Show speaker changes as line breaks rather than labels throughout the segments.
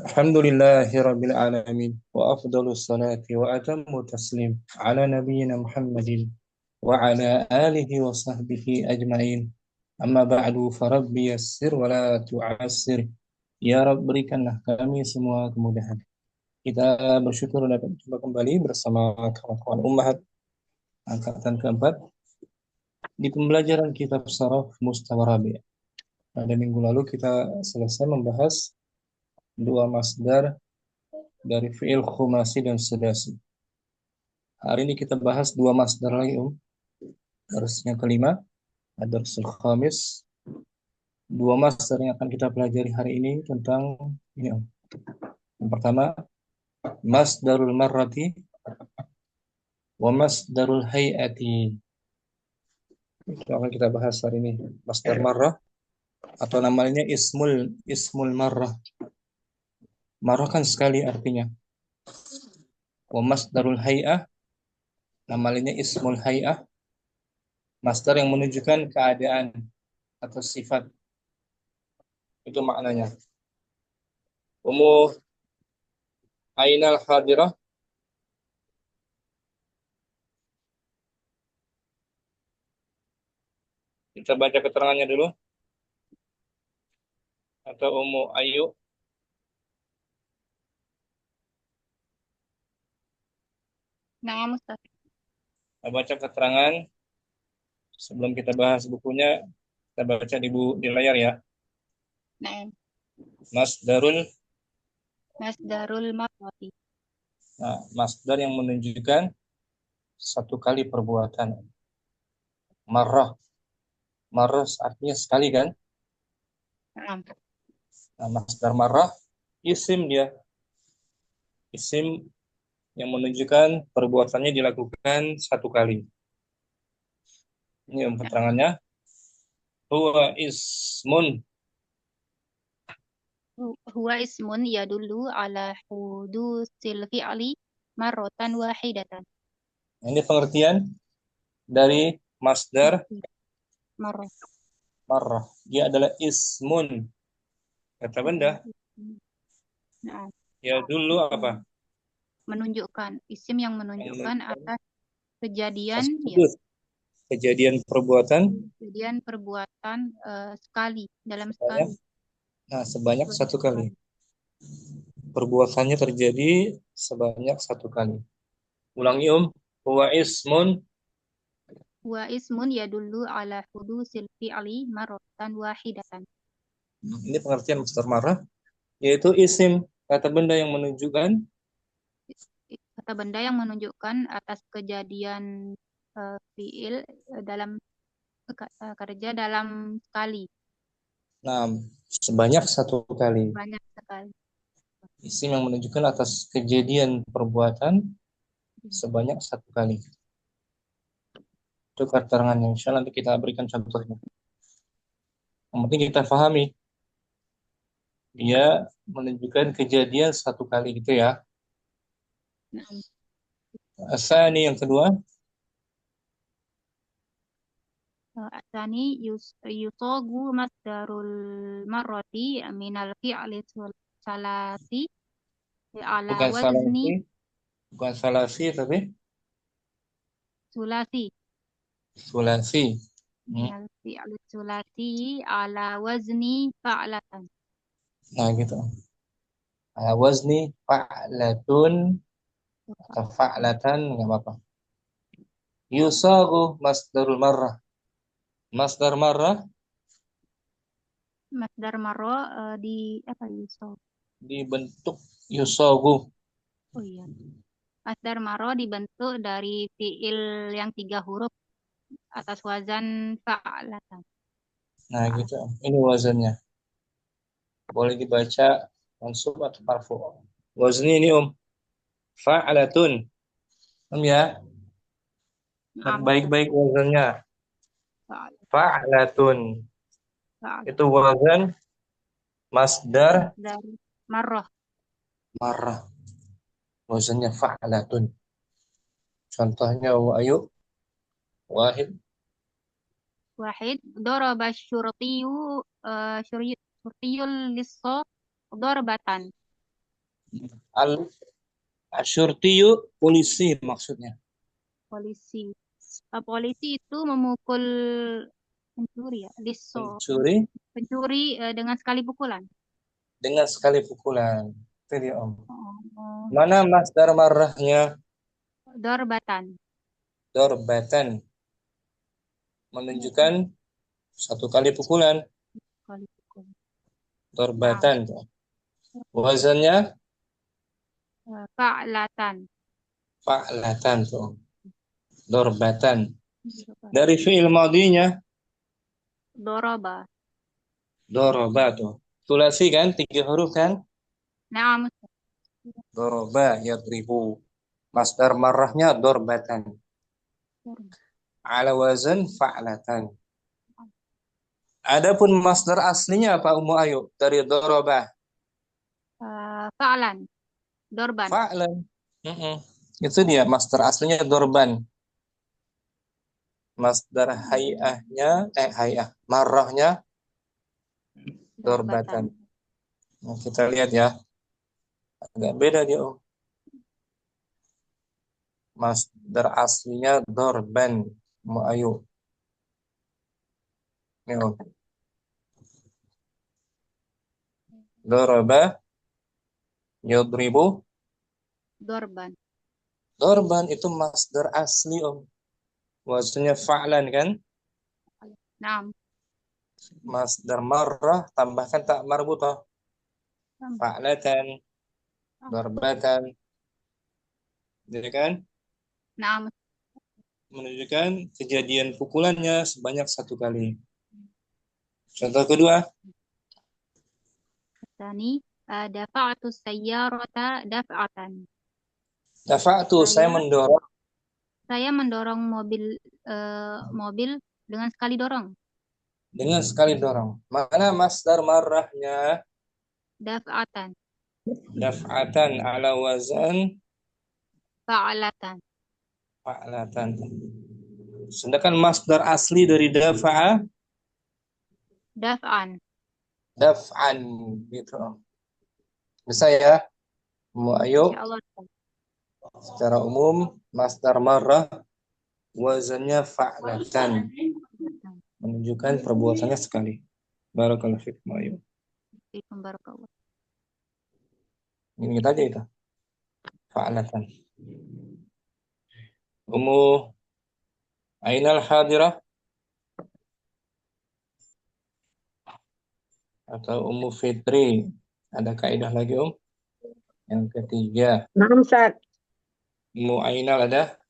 الحمد لله رب العالمين وأفضل الصلاة وأتم التسليم على نبينا محمد وعلى آله وصحبه أجمعين. أما بعد فربي يسر ولا تعسر. Ya Rabb, berikanlah kami semua kemudahan. Kita bersyukur dapat berjumpa kembali bersama kawan-kawan Ummahat angkatan keempat di pembelajaran kitab Saraf Mustawa Rabi'. Pada minggu lalu kita selesai membahas dua masdar dari fi'il khumasi dan sudasi. Hari ini kita bahas dua masdar lagi, Dars yang kelima, ad-darsul khamis. Dua masdar yang akan kita pelajari hari ini tentang ini, Yang pertama, masdarul marrati wa masdarul hayati. Itu akan kita bahas hari ini. Masdar marrah atau namanya ismul marrah. Marrah kan sekali artinya. Wa masdarul hay'ah, namanya ismul hay'ah, masdar yang menunjukkan keadaan atau sifat. Itu maknanya. Umur ainal hadirah. Kita baca keterangannya dulu. Atau Ummu Ayu.
Nah, Ustaz.
Kita baca keterangan. Sebelum kita bahas bukunya, kita baca di layar ya.
Nah,
Masdarul
marrati.
masdar yang menunjukkan satu kali perbuatan. Marrah. Marrah artinya sekali kan?
Nah,
Masdar marrah isim dia. Isim yang menunjukkan perbuatannya dilakukan satu kali. Ini keterangannya. Huwa ismun.
huwa ismun yadullu ala hudusil fi'li marratan wahidatan.
Ini pengertian dari masdar
Marrah.
marrah. Dia adalah ismun. Kata benda.
Nah,
Ya dulu apa?
menunjukkan isim yang menunjukkan atas kejadian
Kejadian perbuatan
sekali dalam
sebanyak,
sekali.
sebanyak satu kali. Perbuatannya terjadi sebanyak satu kali. Ulangi huwa
ismun yadullu ala hudusil fi'li marratan wahidatan.
Ini pengertian masdar marrah, yaitu isim, kata benda yang menunjukkan
atas kejadian fi'il dalam kerja dalam sekali.
nah, sebanyak satu kali.
Banyak sekali.
Isim yang menunjukkan atas kejadian perbuatan sebanyak satu kali. Itu keterangannya. Insya Allah nanti kita berikan contohnya. Yang penting kita pahami. Dia menunjukkan kejadian satu kali gitu ya. Asani yang kedua.
Asani yusogu masdarul marroti minal fi'li salasi ala
Bukan
wazni
salasi tapi
sulasi.
sulasi.
Minal fi'li sulasi ala wazni fa'latan.
Nah gitu. Wazni fa'latun atau fa'latan nggak apa-apa. Yusagu masdarul marrah. Masdar marrah
Masdar marro di apa yusog?
dibentuk yusagu.
Oh iya. Masdar marro dibentuk dari fi'il yang 3 huruf atas wazan fa'latan.
Nah gitu. Ini wazannya. Boleh dibaca mansub atau marfu. Wazni ini fa'latun. Ya. Baik-baik wazannya. Fa'latun. Itu wazan masdar
marrah.
marrah. Wazannya fa'latun. Contohnya ayo. Wahid.
Daraba syurtiyu syurtiyul lisso darbatan.
Al asyurtiyu polisi maksudnya.
Polisi. Polisi itu memukul pencuri ya. Liso.
Pencuri
Pencuri dengan sekali pukulan.
dengan sekali pukulan. Itu dia Om.
Oh,
Mana masdar marrahnya?
dorbatan.
Dorbatan. Menunjukkan satu kali pukulan.
Sekali pukulan. Nah,
Dorbatan. Wazannya
fa'latan.
fa'latan tuh. Dorbatan. Dari fi'il madinya
Doroba.
doroba tuh. Sulasi kan, 3 huruf kan?
Naam.
Doroba yadribu. Masdar marrahnya dorbatan. Ala wazan fa'latan. Adapun masdar aslinya apa Ummu Ayu? Dari doroba.
Fa'lan. Dorban.
Fa'lan. Itu dia masdar aslinya dorban. Masdar hay'ah marrahnya dorbatan. Nah, kita lihat ya. Agak beda dia. Masdar aslinya dorban. Ummu Ayu. Ini Om. Doroba yadribu.
Dorban.
Dorban itu masdar asli Om. Wazannya fa'lan kan?
Naam.
Masdar marrah tambahkan tak marbutah. Fa'latan, darbatan. Jadi kan?
Naam.
Menunjukkan kejadian pukulannya sebanyak 1 kali. Contoh kedua.
Tani. Dafa'tu sayyarata daf'atan.
Dafa'tu, saya mendorong.
Saya mendorong mobil dengan sekali dorong.
Dengan sekali dorong. Mana masdar marrahnya?
Daf'atan.
Daf'atan ala wazan
Fa'latan.
fa'latan. Sedangkan masdar asli dari dafa'a
Daf'an.
daf'an gitu. Bisa ya? Ayo.
Insyaallah.
Secara umum masdar marrah wazannya fa'latan. Menunjukkan perbuatannya sekali. Barakallahu fikum ayo.
Barakallah.
Ini tadi itu. Fa'latan. Ummu Ainal hadirah atau Ummu Fitri. Ada kaidah lagi Yang ketiga.
Nah, Ustaz.
Ummu Ainal ada?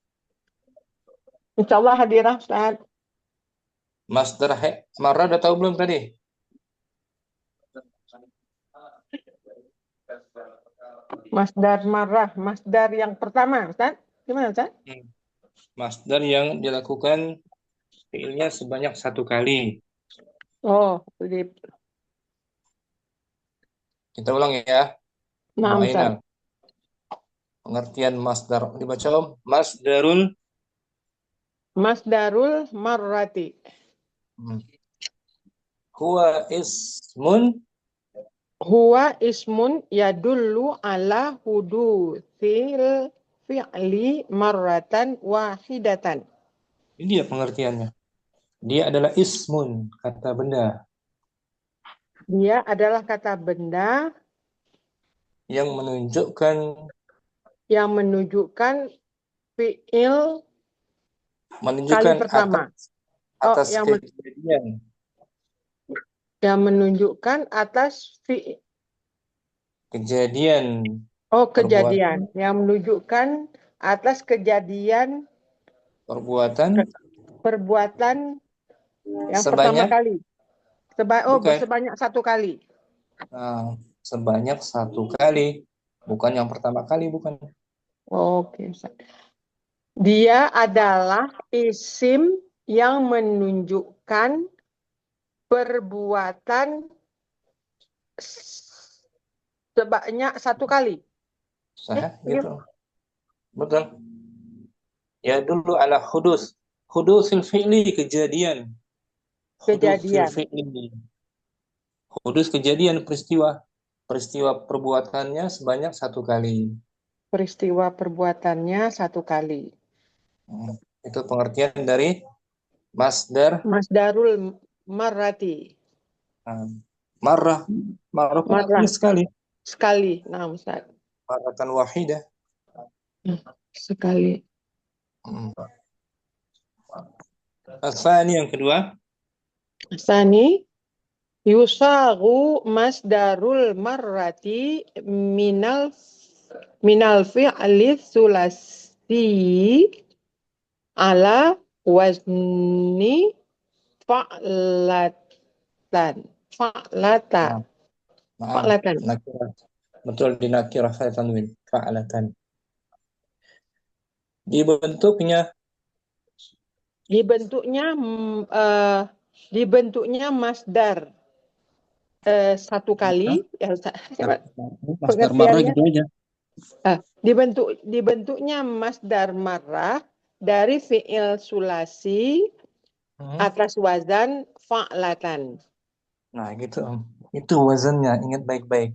Insyaallah hadirah, Ustaz.
Masdar marrah udah tahu belum tadi?
Masdar marrah, masdar yang pertama, Ustaz. Gimana, Ustaz?
Masdar yang dilakukan fiilnya sebanyak 1 kali.
Oh, jadi
Kita ulang ya.
nah, Ustaz.
Pengertian masdar dibaca Masdarul
Marrati. Huwa ismun yadullu ala hudutsil fi'li marratan wahidatan.
Ini dia pengertiannya. Dia adalah ismun, kata benda.
Dia adalah kata benda
yang menunjukkan
fi'il kali pertama.
atas kejadian.
Yang menunjukkan atas
kejadian.
Kejadian. Yang menunjukkan atas kejadian perbuatan yang pertama kali. Sebanyak 1 kali.
Nah, sebanyak 1 kali. Bukan yang pertama kali, bukan.
Oke. Dia adalah isim yang menunjukkan perbuatan sebanyak 1 kali.
Gitu. Betul. Ya dulu ala hudusil fi'li, kejadian. Hudus kejadian peristiwa. peristiwa perbuatannya sebanyak satu kali.
Peristiwa perbuatannya satu kali.
Itu pengertian dari masdar
Masdarul marrati.
marrah. Marrah kan artinya
Marrah.
sekali.
Sekali. Nah, Ustaz.
Marratan wahidah.
Sekali.
Asani yang kedua.
Sani. Yusagu masdarul marrati minal fi'li sulasi ala wazni fa'latan. Fa'lata. Fa'latan.
Nakirah. Betul, di nakirah saya tanwin. Fa'latan. Dibentuknya
dibentuknya masdar satu kali ya Ustaz.
masdar marrah
Pengertiannya
gitu aja.
dibentuknya masdar marrah dari fi'il sulasi atas wazan fa'latan.
Nah, gitu Om. Itu wazannya, ingat baik-baik.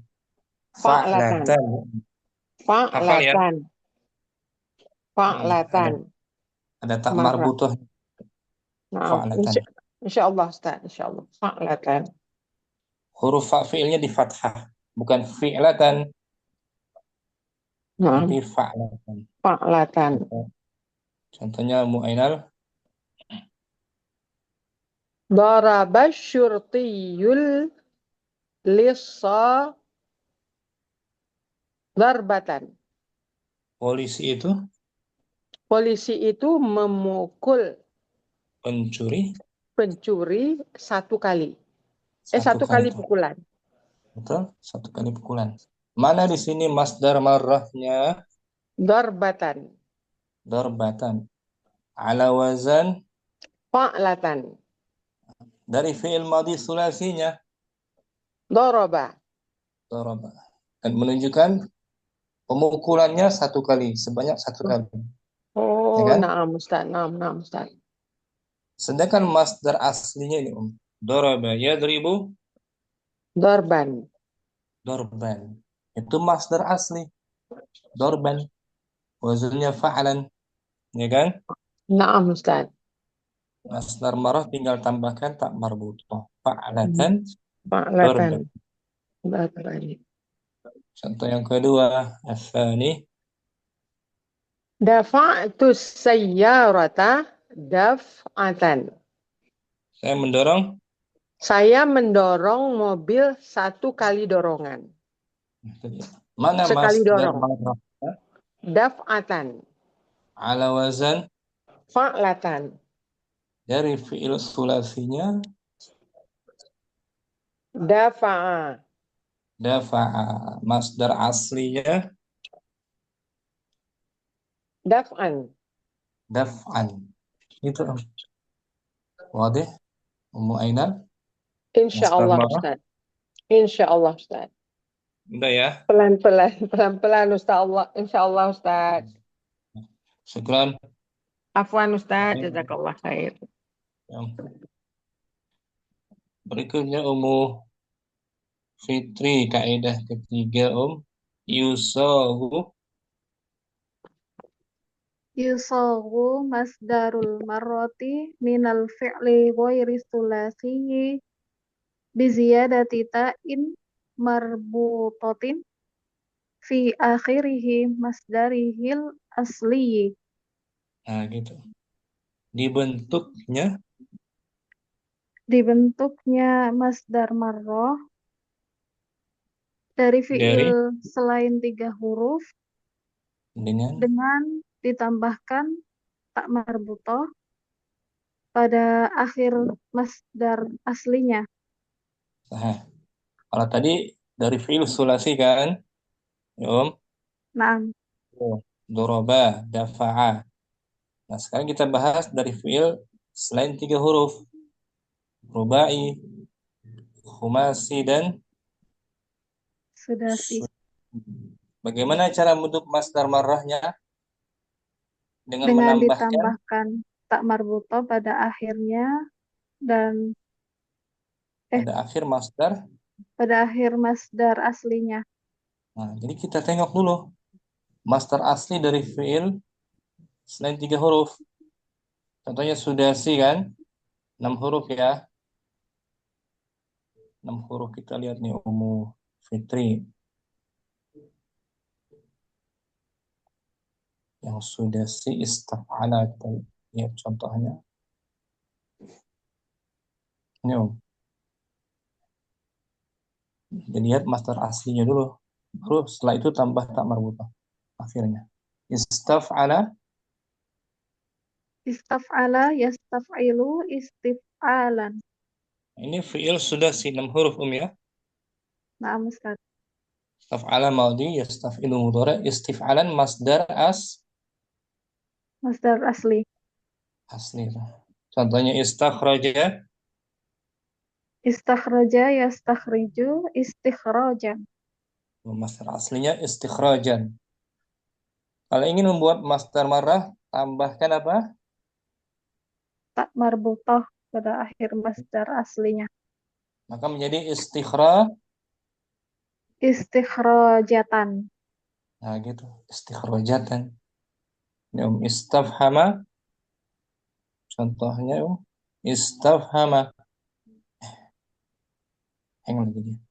Fa'latan.
Fa'latan. Hafal ya.
Fa'latan. Fa'latan.
Ada tak
Marrah.
marbutoh.
Nah,
Fa'latan.
insyaallah Ustaz, insyaallah. Fa'latan.
Huruf fa fi'ilnya di fathah, bukan fi'latan,
Nah,
tapi fa'latan.
fa'latan.
Contohnya Mu'ainal.
Daraba syurtiyul lissa darbatan. Polisi itu memukul pencuri satu kali. Satu kali pukulan.
Betul, satu kali pukulan. Mana di sini masdar marrahnya?
Darbatan.
Darbatan. Ala wazan
Fa'latan.
dari fi'il madhi sulasinya.
Daraba.
Daraba. Dan menunjukkan pemukulannya satu kali, sebanyak satu kali.
Oh,
Ya kan?
na'am Ustaz, na'am Ustaz.
Sedangkan masdar aslinya ini daraba yadribu
Darban.
darban. Itu masdar asli. Darban. Wazannya fa'alan. Ya kan?
Na'am Ustaz.
Masdar marah tinggal tambahkan tak marbutoh. Fa'alatan.
Fa'latan. Darban.
Contoh yang kedua, asani.
Dafa'tu sayyarata daf'atan. Saya mendorong mobil satu kali dorongan.
Mana
sekali
masdar
dorong.
marah?
Daf'atan.
Ala wazan
Fa'latan.
dari fi'il sulasinya
Dafa'a.
dafa'a. Masdar aslinya
Daf'an.
daf'an. Itu wadih. Ummu Ainal.
Insyaallah Ustaz. Insyaallah Ustaz.
Udah ya.
Pelan-pelan Ustaz. Insyaallah Ustaz.
Syukran.
Afwan Ustaz, jazakallah khair.
Berikutnya Ummu Fitri, kaidah ketiga Yusahu
masdarul marroti minal fi'li ghairi sulasiyi biziyadati ta'in marbutatin fi akhirihi masdarihil asliyi.
Nah gitu. Dibentuknya
Masdar marroh dari fi'il selain 3 huruf dengan ditambahkan tak marbutoh pada akhir masdar aslinya.
Nah, kalau tadi dari fi'il sulasi kan, ya Om?
Naam.
Doroba, dafa'a. Nah, sekarang kita bahas dari fi'il selain 3 huruf. Rubai, khumasi, dan
Sudasi.
Bagaimana cara membentuk masdar marrahnya? Dengan
ditambahkan tak marbutoh pada akhirnya dan
pada akhir masdar
pada akhir masdar aslinya.
Nah, jadi kita tengok dulu masdar asli dari fiil selain 3 huruf. Contohnya sudasi kan, 6 huruf ya. 6 huruf kita lihat nih Ummu Fitri. Yang sudasi istaf'ala kita lihat contohnya. Ini Om. Jadi lihat masdar aslinya dulu. Baru setelah itu tambah tak marbutah akhirnya. Istaf'ala.
Istaf'ala yastaf'ilu istif'alan.
Ini fiil sudasi 6 huruf ya.
Naam Ustaz.
Istaf'ala madhi, yastaf'ilu mudhari, istif'alan masdar
Masdar asli.
asli. Contohnya istakhraja.
Istakhraja yastakhriju istikhrajan.
Masdar aslinya istikhrajan. Kalau ingin membuat masdar marah, tambahkan apa?
Tak marbutah pada akhir masdar aslinya.
Maka menjadi
Istikhrajatan.
Nah gitu, istikhrajatan. Ini istafhama. Contohnya istafhama. Hang lagi dia.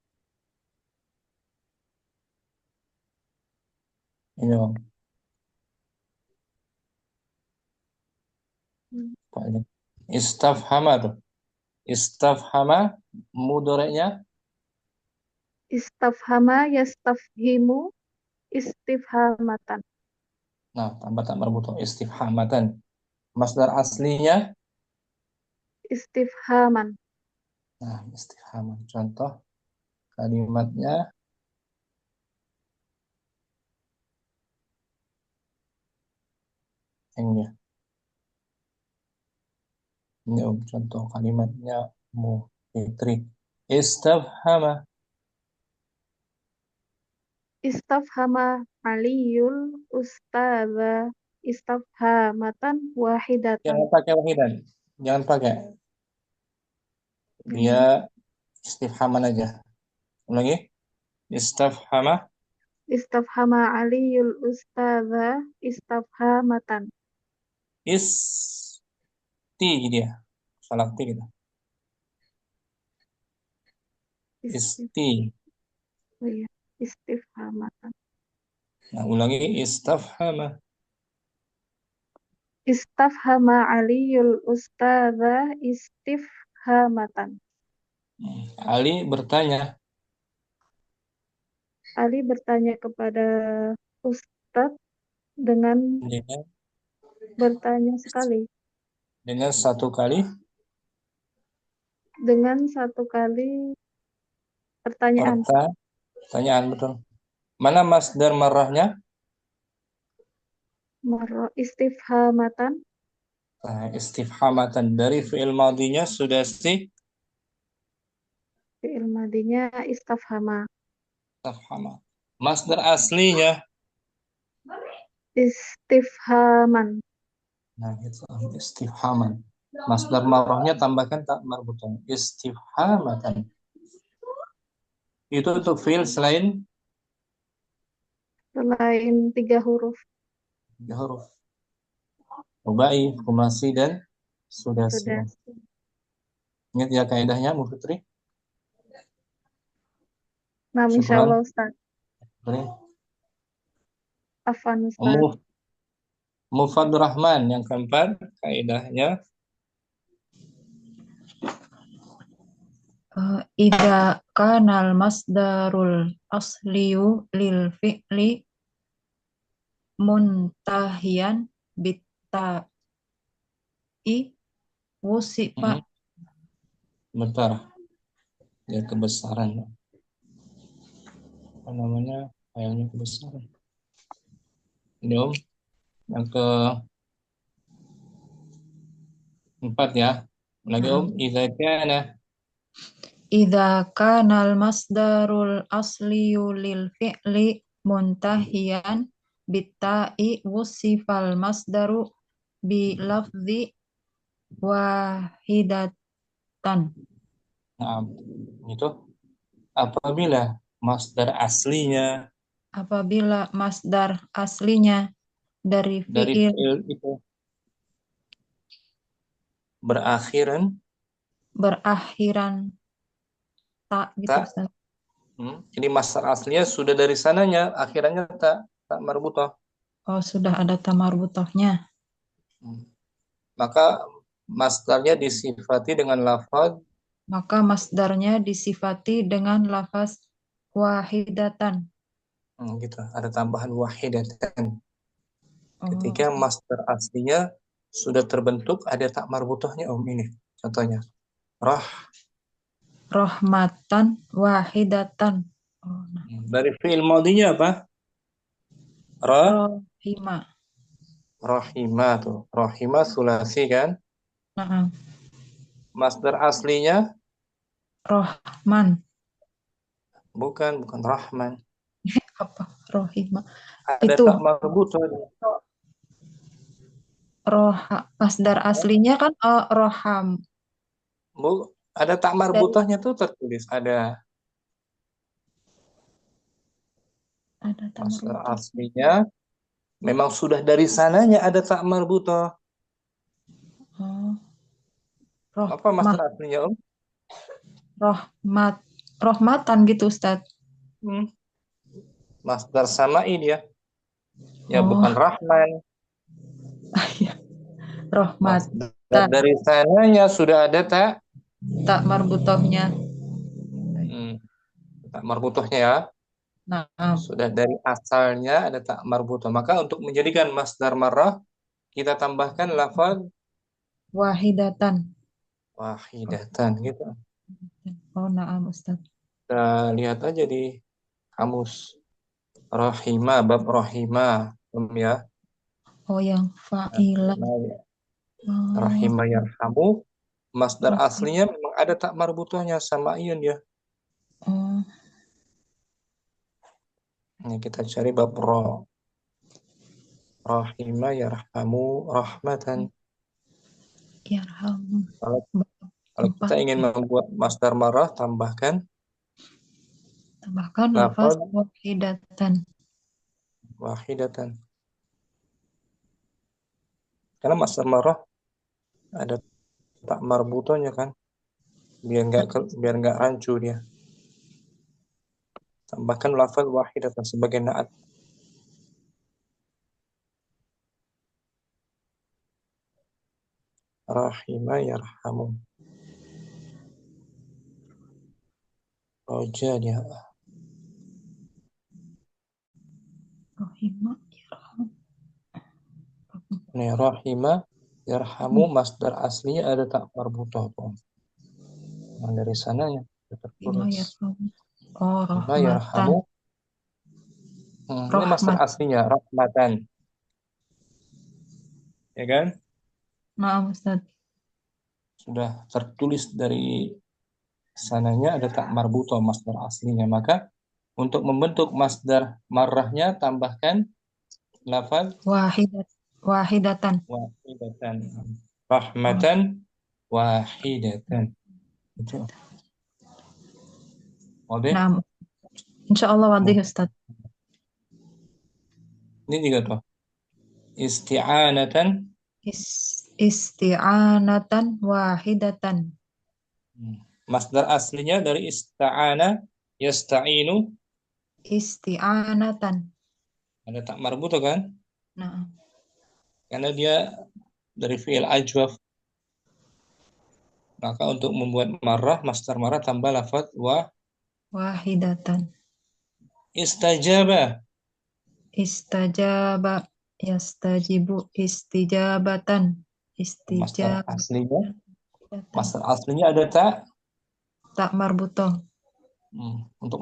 Ini Om. Istafhama tuh. Istafhama mudhari'nya.
Istafhama yastafhimu istifhamatan.
Nah, tambah tak marbutah istifhamatan. Masdar aslinya.
Istifhaman.
Nah, istifhaman. Contoh kalimatnya. Hangnya. Ini Om, contoh kalimatnya Mu Fitri. Istafhama.
Istafhama aliyul ustadza istafhamatan wahidatan.
Jangan pakai wahidan. Jangan pakai. Dia istifhaman aja. Ulangi. Istafhama.
Istafhama aliyul ustadza istafhamatan.
Isti dia. Salah ti gitu. Isti.
Oh iya, istifhamatan.
Nah, ulangi istafhama.
Istafhama aliyul ustadza istifhamatan.
Ali bertanya.
Ali bertanya kepada Ustadz dengan bertanya sekali.
Dengan satu kali.
Dengan satu kali pertanyaan.
Pertanyaan betul. Mana masdar marahnya?
Marra istifhamatan.
Nah, istifhamatan dari fi'il madinya sudah si
Fi'il madinya istafhama.
istafhama. Masdar aslinya.
Istifhaman.
Nah, itu istifhaman. Masdar marahnya tambahkan tak marbutah. Istifhamatan. Itu untuk fi'il selain
3 huruf.
3 huruf. Rubai, khumasi, dan sudasi.
Sudah.
Ingat ya kaidahnya, Bu Fitri?
Nah, insyaallah Ustaz. Afan Ustaz.
Mufadur Rahman yang keempat kaidahnya.
Idza kanal masdarul asliyu lil fi'li muntahiyan bitta'i wusifa.
Bentar. Ya kebesaran. Apa namanya? Filenya kebesaran. Ini Om. Yang keempat ya. Lagi Om.
Idza kanal masdarul asliyu lil fi'li muntahiyan bitta'i wusifal masdaru bi lafzi wahidatan.
Nah, itu apabila masdar aslinya
apabila masdar aslinya dari
dari
fiil
fiil itu berakhiran
berakhiran tak gitu
tak.
Ustaz.
Jadi masdar aslinya sudah dari sananya, akhirannya tak marbutah.
Oh, sudah ada ta marbutohnya.
Maka masdarnya disifati dengan lafaz
Maka masdarnya disifati dengan lafaz wahidatan.
gitu. Ada tambahan wahidatan.
Oh,
Ketika masdar aslinya sudah terbentuk, ada tak marbutahnya ini. Contohnya,
rahmatan wahidatan. Oh, nah.
dari fiil madinya apa?
Rohima.
Rahimah tuh. Rahimah sulasi kan?
Nah,
Masdar aslinya
Rohman.
bukan Rahman.
Apa? Rohima.
Ada
Itu
tak marbutah.
masdar aslinya kan roham.
Ada tak marbutahnya tuh tertulis. Ada
Ada
masdar
tamarutah.
aslinya memang sudah dari sananya ada tak marbutah.
Oh,
Apa masdar aslinya, Om?
rohmatan gitu Ustaz.
Masdar sama'i dia. Ya
Oh.
bukan Rahman.
Rohmatan.
Dari sananya sudah ada
Tak marbutohnya.
tak marbutohnya ya.
Nah,
Sudah dari asalnya ada tak marbutoh. Maka untuk menjadikan masdar marrah, kita tambahkan lafaz
wahidatan.
gitu.
Oh, na'am Ustaz.
Kita lihat aja di kamus rahimah, bab rahimah, ya.
Oh, yang fa'ilan.
Rahimah yarhamu, masdar aslinya memang ada tak marbutohnya sama iun dia. Ini kita cari bab rahimah yarhamu rahmatan.
Yarhamu.
Kalau kita ingin membuat masdar marrah, tambahkan
lafaz
wahidatan. Karena masdar marrah ada tak marbutohnya kan, biar nggak rancu dia. Tambahkan lafaz wahidatan sebagai naat. Rahimah yarhamu. Roja dia.
Rahimah yarhamu.
Nih rahimah yarhamu masdar aslinya ada tak marbutoh tuh. Yang dari sananya tertulis.
Oh,
Rahimah
rahmatan.
yarhamu. Ini masdar aslinya rahmatan. Ya kan?
Nah, Ustaz.
Sudah tertulis dari sananya ada tak marbutoh masdar aslinya. Maka untuk membentuk masdar marrahnya tambahkan lafaz
wahidatan.
Rahmatan wahidatan. Itu. Wadih?
Nah, insyaallah wadih Ustaz.
Ini juga tuh. Isti'anatan.
Isti'anatan wahidatan.
Masdar aslinya dari ista'ana yasta'inu.
Isti'anatan.
Ada tak marbutoh kan?
Nah.
Karena dia dari fi'il ajwaf. Maka untuk membuat marrah, masdar marrah tambah lafaz
wahidatan.
Istajaba.
Istajaba yastajibu istijabatan.
Masdar aslinya ada tak
marbutoh.
Untuk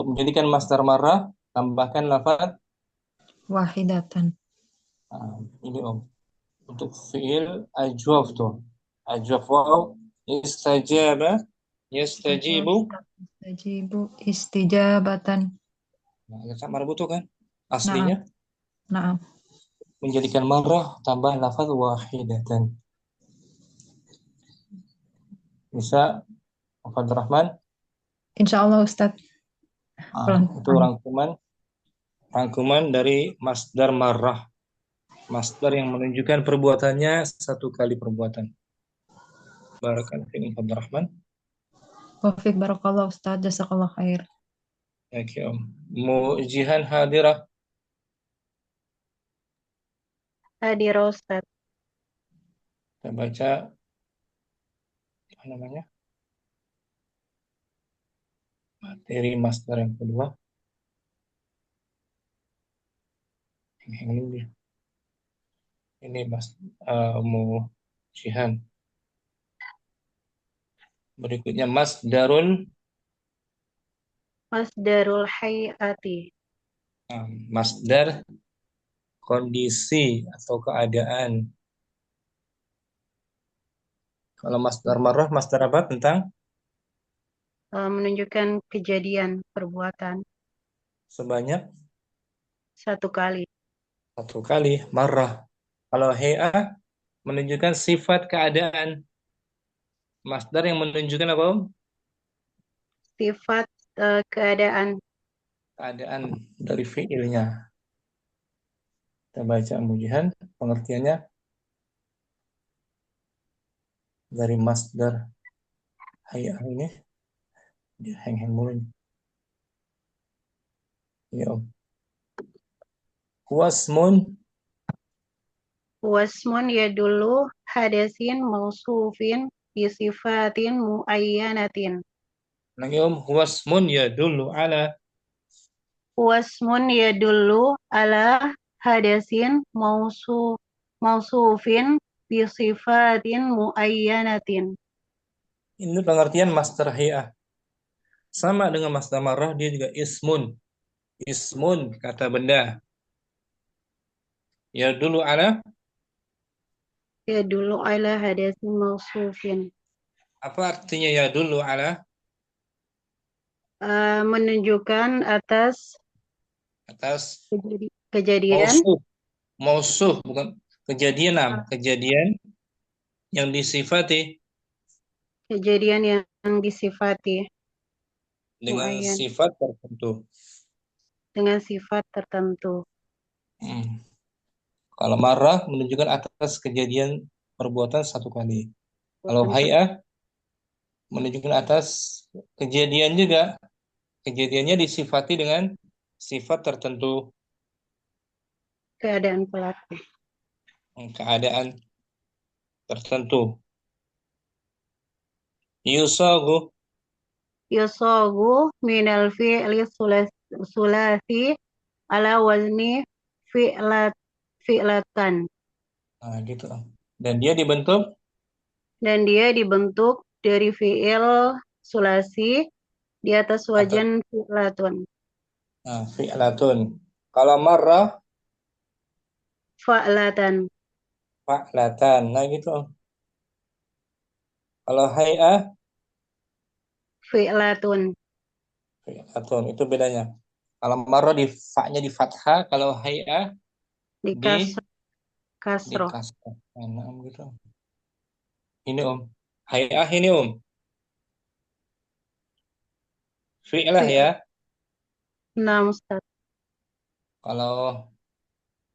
menjadikan masdar marrah, tambahkan lafaz
wahidatan.
Ini Om. Untuk fi'il ajwaf tuh. Ajwaf waw istajaba yastajibu.
Yastajibu istijabatan.
Tak marbutoh kan? Aslinya.
Nah.
Menjadikan marrah tambah lafaz wahidatan. Bisa Abdurrahman.
Insya Allah Ustadz.
Itu rangkuman dari masdar marrah. Masdar yang menunjukkan perbuatannya satu kali perbuatan. Barakallahu fiikum Abdurrahman.
Wafiq barakallah Ustadz. Jazakallah khair.
Oke, Om. Mujihan hadirah.
Hadir Ustaz.
Kita baca apa namanya? Materi masdar yang kedua. Ini dia. Ini Mas Mujihan. Berikutnya masdarul
Masdarul hayati.
masdar kondisi atau keadaan. Kalau masdar marrah, masdar apa? Tentang
Menunjukkan kejadian perbuatan
sebanyak
satu kali.
satu kali marrah. Kalau hay'ah menunjukkan sifat keadaan. Masdar yang menunjukkan apa, Om?
Sifat keadaan.
Keadaan dari fi'ilnya. Kita baca mujihan pengertiannya dari masdar hay'ah ini. Dia heng-heng mulu. Ini, Om. Wasmun
Wasmun yadullu hadasin mausufin bisifatin muayyanatin.
lagi, Om. Wasmun yadullu ala
Wasmun yadullu ala hadasin mausufin bisifatin muayyanatin.
ini pengertian masdar hay'ah. Sama dengan masdar marrah, dia juga ismun. Ismun, kata benda. Yadullu ala,
Yadullu ala hadasin mausufin.
apa artinya yadullu ala?
Menunjukkan atas kejadian
Mausuh, bukan kejadian, kejadian yang disifati
kejadian yang disifati
dengan
muayyan,
sifat tertentu.
dengan sifat tertentu.
Kalau marrah menunjukkan atas kejadian perbuatan satu kali. Kalau hay'ah menunjukkan atas kejadian juga. Kejadiannya disifati dengan sifat tertentu.
Keadaan pelaku.
Keadaan tertentu. Yusagu
Minal fi'li sulasi ala wazni fi'latan.
Nah, gitu. Dan dia dibentuk
dari fi'il sulasi di atas wajan fi'latun.
Nah, fi'latun. Kalau marrah
Fa'latan.
Nah, gitu. Kalau hay'ah
Fi'latun.
itu bedanya. Kalau marrah di fa-nya di fathah, kalau hay'ah
Di
di
kasroh.
Nah, gitu. Ini, Om. Hay'ah ini, Om. Fi'lah ya.
Nah, Ustaz.
Kalau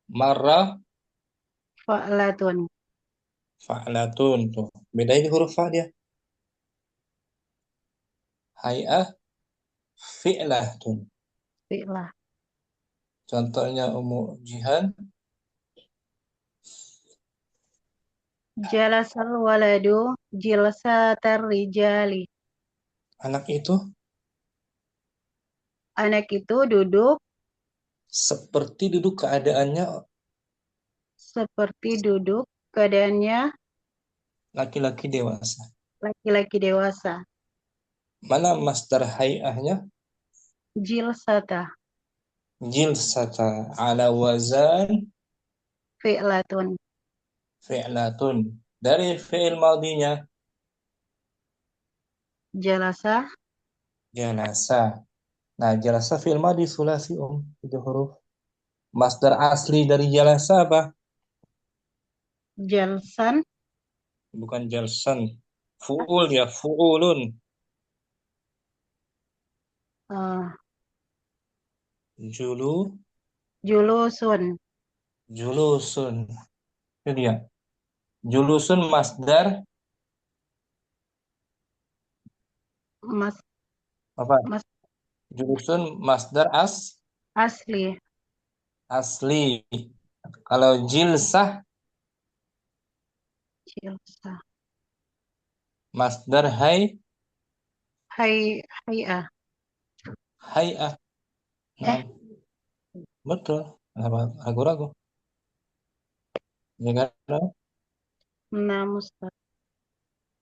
marrah
Fa'latun.
tuh. Bedanya di huruf fa dia. Hay'ah fi'latun.
Fi'lah.
Contohnya Ummu Jihan.
Jalasal waladu jilsatar rijali.
Anak itu
duduk
seperti duduk
keadaannya
laki-laki dewasa.
Laki-laki dewasa.
Mana masdar hay'ahnya?
Jilsata.
Ala wazan
Fi'latun.
Dari fi'il madinya
Jalasa.
Nah, jalasa fi'il madi sulasi, Om. 7 huruf. Masdar asli dari jalasa apa?
Jalsan.
Bukan jalsan. Fu'ul ya, fu'ulun.
eh,
Julu,
julusun,
julusun. Itu dia. Julusun masdar
mas,
apa?
mas
Julusun masdar
asli,
asli. Kalau jilsah
jilsa,
masdar
hayah,
hay'ah. Nah, betul. Kenapa ragu-ragu? Ya kan?
nah Ustaz,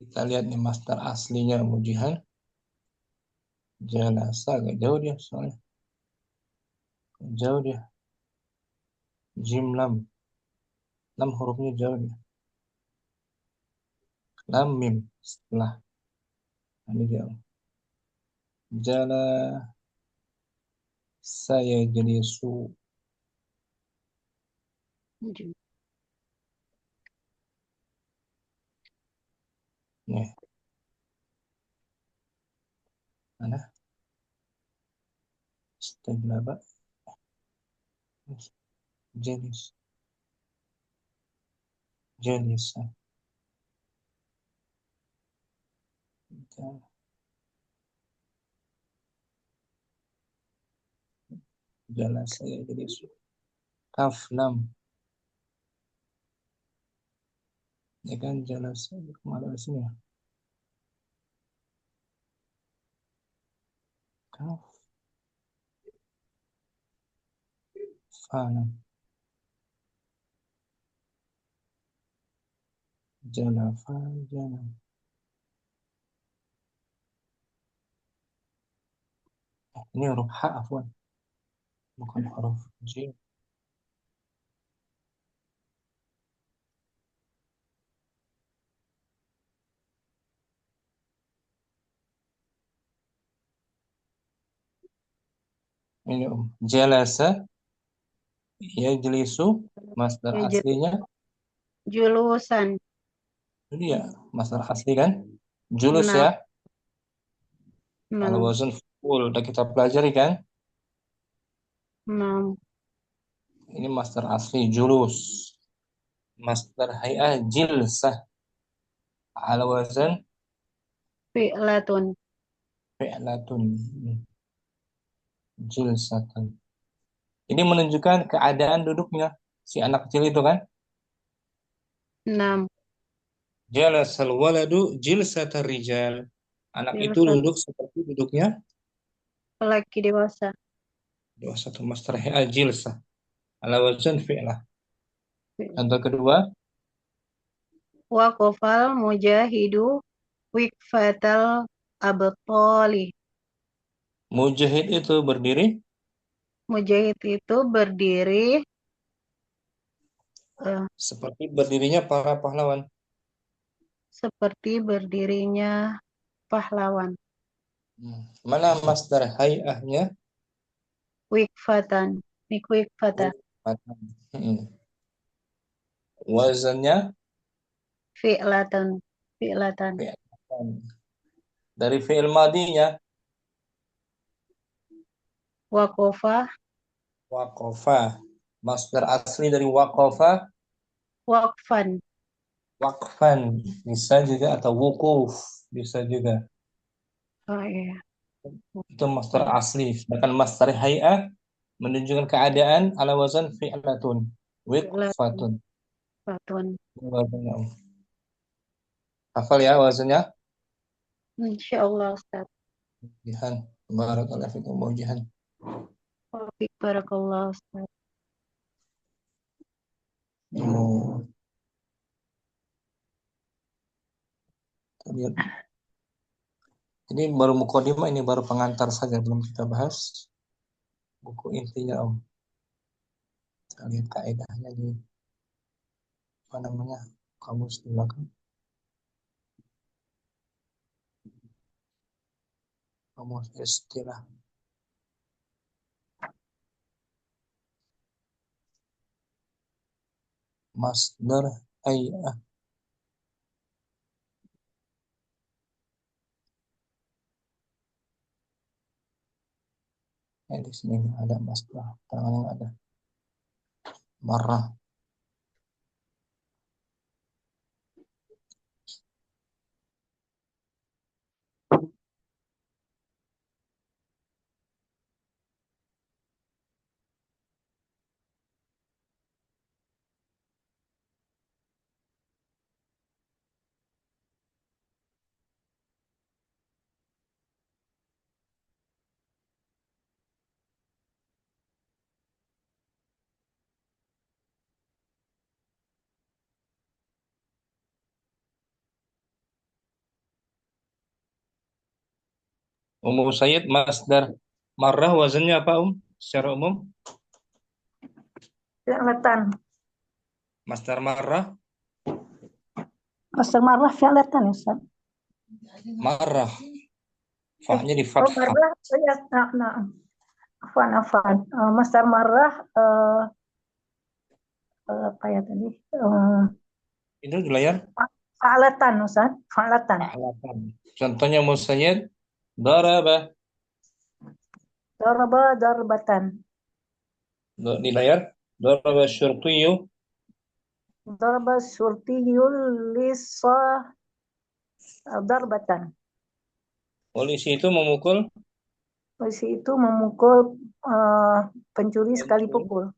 Kita lihat nih masdar aslinya mujihan. Jalasa agak jauh dia soalnya. Jauh dia. Jim lam. Lam hurufnya jauh dia. Lam mim setelah. Ini dia. Jala saya jadi su.
Ju-
Nih. Mana? Setelah apa? Jenis. Jenis. Jala saya jadi su. Kaf lam. Ya kan jala saya kemana di sini ya? Kaf. Fa. Jala fa. Jala. Ini huruf H afwan. Bukan huruf J. Ini jalasa yajlisu masdar
ya,
aslinya
julusan,
itu dia masdar asli kan julus
nah,
ya kalau
nah,
wazan full udah kita pelajari kan
nah,
ini masdar asli julus masdar hay'ah jilsah ala wazan
fi'latun,
fi'latun jilsatan ini menunjukkan keadaan duduknya si anak kecil itu kan
nah,
jalasal waladu jilsatar rijal anak itu
jilsat,
duduk seperti duduknya
laki dewasa,
dua satu masdar hay'ah jilsah ala wazan fi'lah. Contoh kedua,
waqafal mujahidu wikfatal abtali,
mujahid itu berdiri
mujahid itu berdiri eh,
seperti berdirinya para pahlawan.
seperti berdirinya pahlawan,
Mana masdar hay'ahnya?
wikfatan, wikfata,
Hmm. Wazannya
fi'latan, fi'latan,
fi'lan. Dari fi'il madinya
waqafa,
waqafa. Masdar asli dari waqafa
waqfan,
waqfan bisa juga atau wukuf bisa juga.
oh iya,
Itu masdar asli. Sedangkan masdar hay'ah menunjukkan keadaan ala wazan fi'latun.
fi'latun,
Wiqfatun.
fatun,
Wazannya. Hafal ya wazannya?
insyaallah Ustaz.
Jihan. Barakallahu fikum jihan.
Wafik barakallah Ustaz.
Oh, kita lihat. Ini baru mukadimah, ini baru pengantar saja, belum kita bahas buku intinya Om. Kita lihat kaidahnya di apa namanya kamus di belakang. Kamus istilah masdar hay'ah. Di sini nggak ada masdar, tangannya nggak ada. Marrah. Sayyid, masdar marrah wazannya apa, secara umum?
Fi'latan.
Masdar marrah,
Masdar marrah fi'latan ya, Ustaz.
marrah. Fa-nya di
Oh,
fathah.
marrah, ya, nah. Afwan. Masdar marrah, apa ya tadi?
Itu di layar.
Fa'latan, Ustaz. Fa'latan.
Fa'latan. Contohnya Sayyid, daraba.
Daraba, darbatan.
Di layar, daraba syurtiyu.
Daraba surtiyul lisa darbatan.
Polisi itu memukul.
Polisi itu memukul pencuri sekali pukul.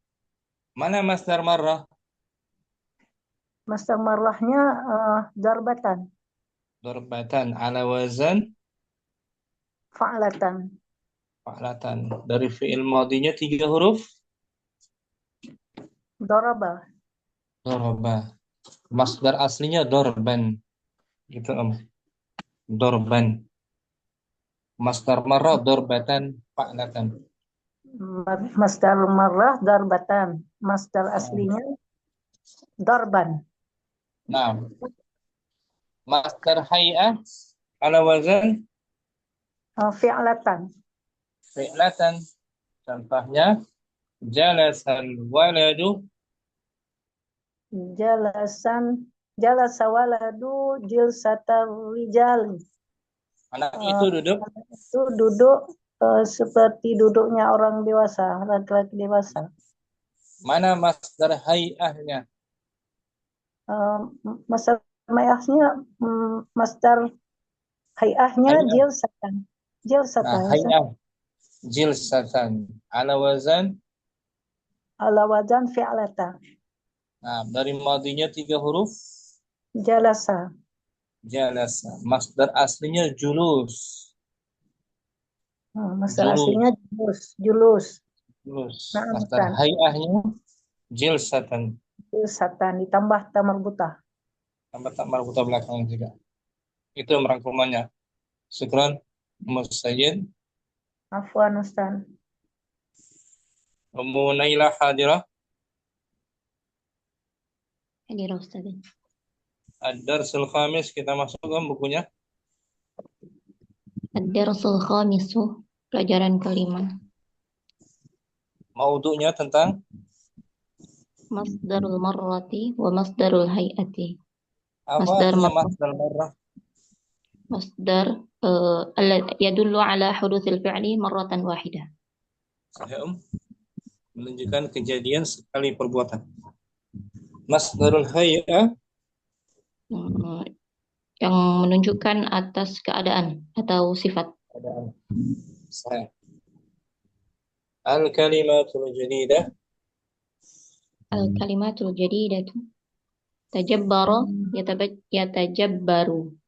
Mana masdar marrah?
Masdar marrahnya darbatan.
Darbatan ala wazan
Fa'latan.
fa'latan. Dari fi'il madinya 3 huruf.
Daraba.
Daraba. Masdar aslinya dorban. Gitu, dorban. Masdar marrah darbatan fa'latan.
Masdar marrah darbatan. Masdar aslinya darban.
Nah, masdar hay'ah ala wazan
Fi'latan.
fi'latan. Contohnya jalasal waladu.
Jalasa waladu jilsatar rijali.
Anak itu duduk.
Itu duduk seperti duduknya orang dewasa, laki-laki dewasa.
Mana masdar hay'ahnya?
Masdar hay'ahnya, masdar hay'ahnya
Hay'ah.
jilsatan.
Nah, hay'ah jilsatan ala wazan.
Ala wazan fi'lata.
Nah, dari madinya 3 huruf.
Jalasa.
Jalasa. Masdar aslinya julus.
Masdar
Julus.
aslinya julus.
Julus.
Nah,
Masdar hay'ahnya jilsatan.
Jilsatan ditambah ta marbutah.
Tambah tak marbuta belakang juga. Itu merangkumannya. Syukran, Sayyid.
Afwan Ustaz.
Ummu Nailah hadirah.
Hadir Ustaz.
Ad-Darsul Khamis, kita masuk ke bukunya.
Ad-Darsul Khamisu, pelajaran kelima.
Maudu'nya tentang
Masdarul marrati wa masdarul hayati.
apa
Masdar
artinya
marrah.
masdar marrah?
Masdar yadullu ala hudutsil fi'li marratan wahidah.
Sahih, menunjukkan kejadian sekali perbuatan. Masdarul hay'ah
Yang menunjukkan atas keadaan atau sifat.
Sahih. Al-kalimatul jadidah.
Al-kalimatul jadidatu tajabbara yatajabbaru.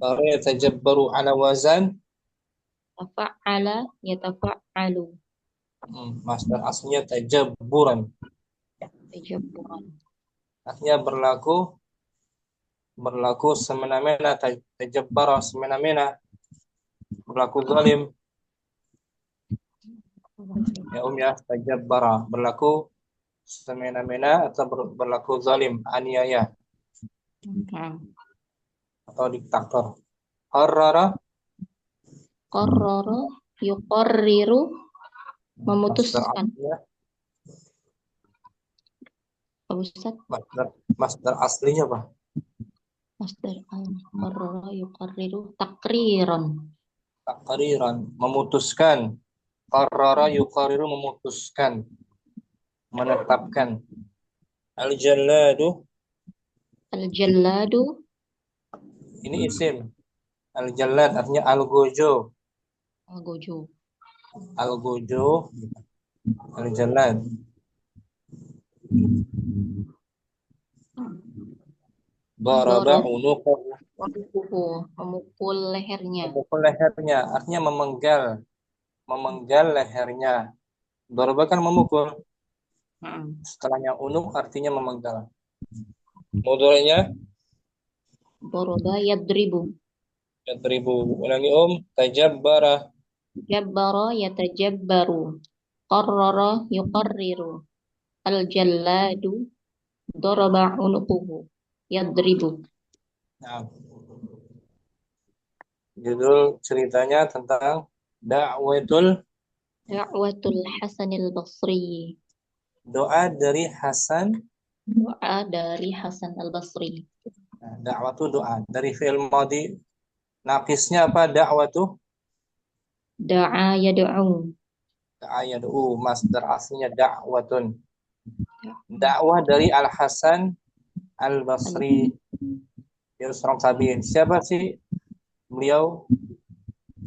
Yatajabbaru ala wazan.
Tafa'ala yatafa'alu.
Masdar aslinya tajabburan.
Tajabburan.
Artinya berlaku semena-mena, tajabbara semena-mena, berlaku zalim. Ya, tajabbara berlaku semena-mena atau berlaku zalim, aniaya atau diktator. Qarrara
yuqarriru, memutuskan. Ustaz,
masdar aslinya apa?
masdar qarrara yuqarriru takriran.
Taqriran, memutuskan. Qarrara yuqarriru, memutuskan, menetapkan. Al-jalladu,
Al-jalladu
ini isim. Al-jallad artinya al-gojo.
al-gojo.
Al-gojo, al-jallad. Daraba unuqahu,
Unuquhu, memukul lehernya.
memukul lehernya, artinya memenggal lehernya. Daraba kan memukul. Setelahnya unuk artinya memenggal. Mudhari'nya
Daraba yadribu.
yadribu. Ulangi tajabbara,
Jabbara yatajabbaru. Qarrara yuqarriru. Al-jalladu daraba unuquhu. Yadribu.
nah, judul ceritanya tentang da'watul,
Da'watul Hasanil Basri.
doa dari Hasan.
Doa dari Hasan al-Basri.
Nah, da'watu doa dari fi'il madhi, naqisnya apa? Da'watu,
Da'a yad'u.
da'a yad'u, masdar aslinya da'watun. Dakwah dari Al-Hasan Al-Basri, dia seorang tabi'in. Siapa sih beliau?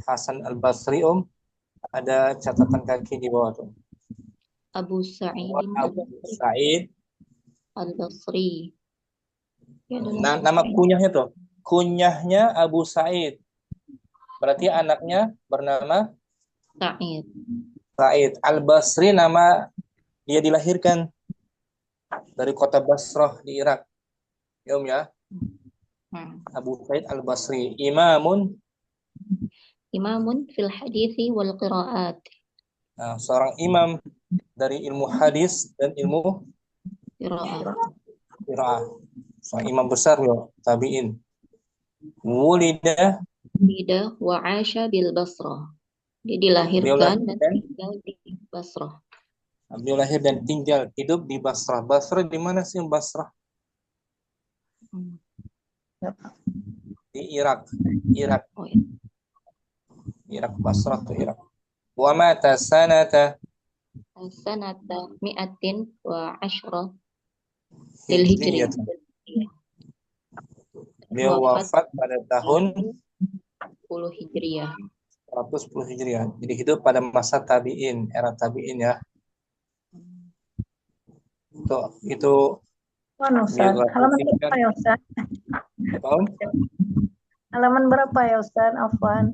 Hasan Al-Basri, ada catatan kaki di bawah tuh.
Abu Sa'id
Abu Sa'id
al-Basri. Ya,
Nama kunyahnya tuh. Kunyahnya Abu Sa'id. Berarti anaknya bernama
Sa'id.
Sa'id. Al-Basri nama dia dilahirkan dari kota Basrah di Irak. Ya. Abu Sa'id Al-Basri.
Imamun fil hadithi wal qiraat.
Nah, seorang imam dari ilmu hadis dan ilmu qiraah. Seorang imam besar loh, tabi'in. Wulida
wa 'asha bil Basrah. Dia dilahirkan dan tinggal di Basrah.
Beliau lahir dan tinggal hidup di Basrah. Basrah di mana sih Basrah? Di Irak.
Oh, ya.
Irak, Basrah tuh Irak. Wa mata sanata
mi'atin wa 'ashra lil hijriyah.
Beliau wafat pada tahun
10 Hijriah.
110 Hijriah. Jadi hidup pada masa tabi'in, era tabi'in ya. Itu
Halaman berapa ya Ustaz? Halaman berapa ya Ustaz? Afwan.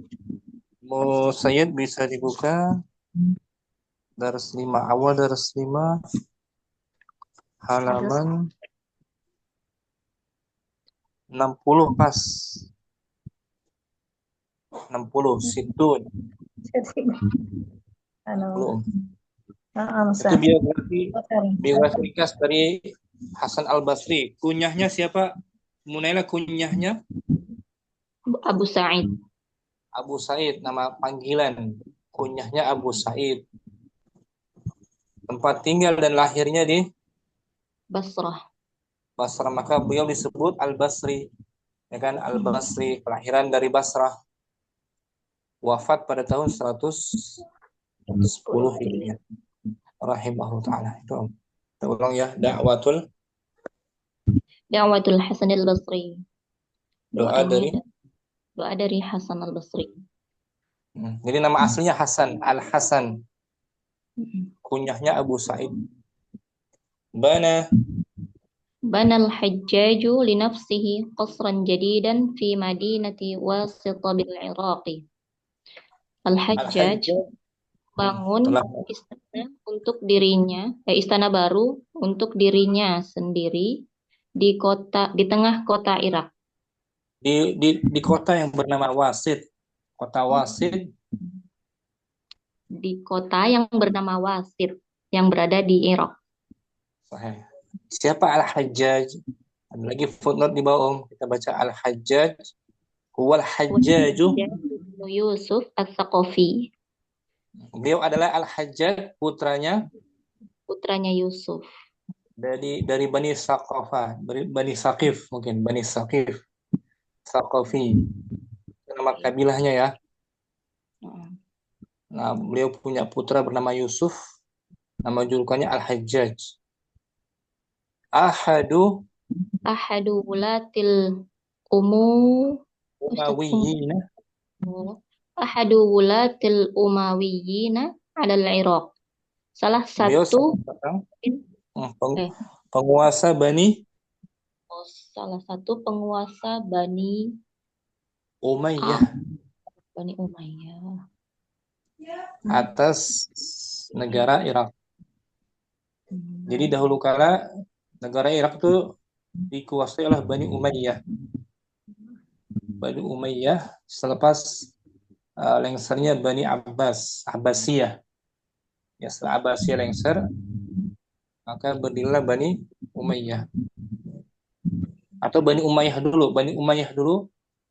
Sayyid bisa dibuka Dars 5, awal Dars 5 halaman 60 pas 60 situn. Itu biografi ringkas dari Hasan Al-Basri. Kunyahnya siapa? Munaila, kunyahnya
Abu Sa'id.
Abu Sa'id, nama panggilan. Kunyahnya Abu Sa'id. Tempat tinggal dan lahirnya di
Basrah.
Maka beliau disebut Al-Basri. Ya kan, Al-Basri, kelahiran dari Basrah. Wafat pada tahun 110 Hijriah. Rahimahullah ta'ala. Itu kita ulang ya. Da'watul
Hasan al-Basri. Doa dari Hasan al-Basri.
Jadi nama aslinya Hasan, Al-Hasan. Kunyahnya Abu Sa'id. Bana
al-Hajjaju li nafsihi qasran jadidan fi madinati Wasita bil Iraqi. Al-Hajjaj bangun istana untuk dirinya, istana baru untuk dirinya sendiri di tengah kota Irak.
Di kota yang bernama Wasit. Kota Wasit.
Di kota yang bernama Wasit yang berada di Irak.
Sahih. Siapa Al-Hajjaj? Ada lagi footnote di bawah. Kita baca Al-Hajjaj. Huwal Hajjaju
Yusuf As-Saqafi.
Beliau adalah Al-Hajjaj, putranya
Yusuf.
Dari Bani Saqafah, Bani Saqif mungkin, Bani Saqif. Saqafi. Nama kabilahnya ya. Nah, beliau punya putra bernama Yusuf, nama julukannya Al-Hajjaj. Ahadu
wulatil umu
Umayyina.
ahadu wulatil umawiyina alal Iraq. Salah
Beliau
satu
penguasa
salah satu penguasa Bani
Umayyah atas negara Irak. Jadi dahulu kala negara Irak itu dikuasai oleh Bani Umayyah. Bani Umayyah selepas lengsernya Bani Abbasiyah. Ya, setelah Abbasiyah lengser, maka berdirilah Bani Umayyah. Atau Bani Umayyah dulu,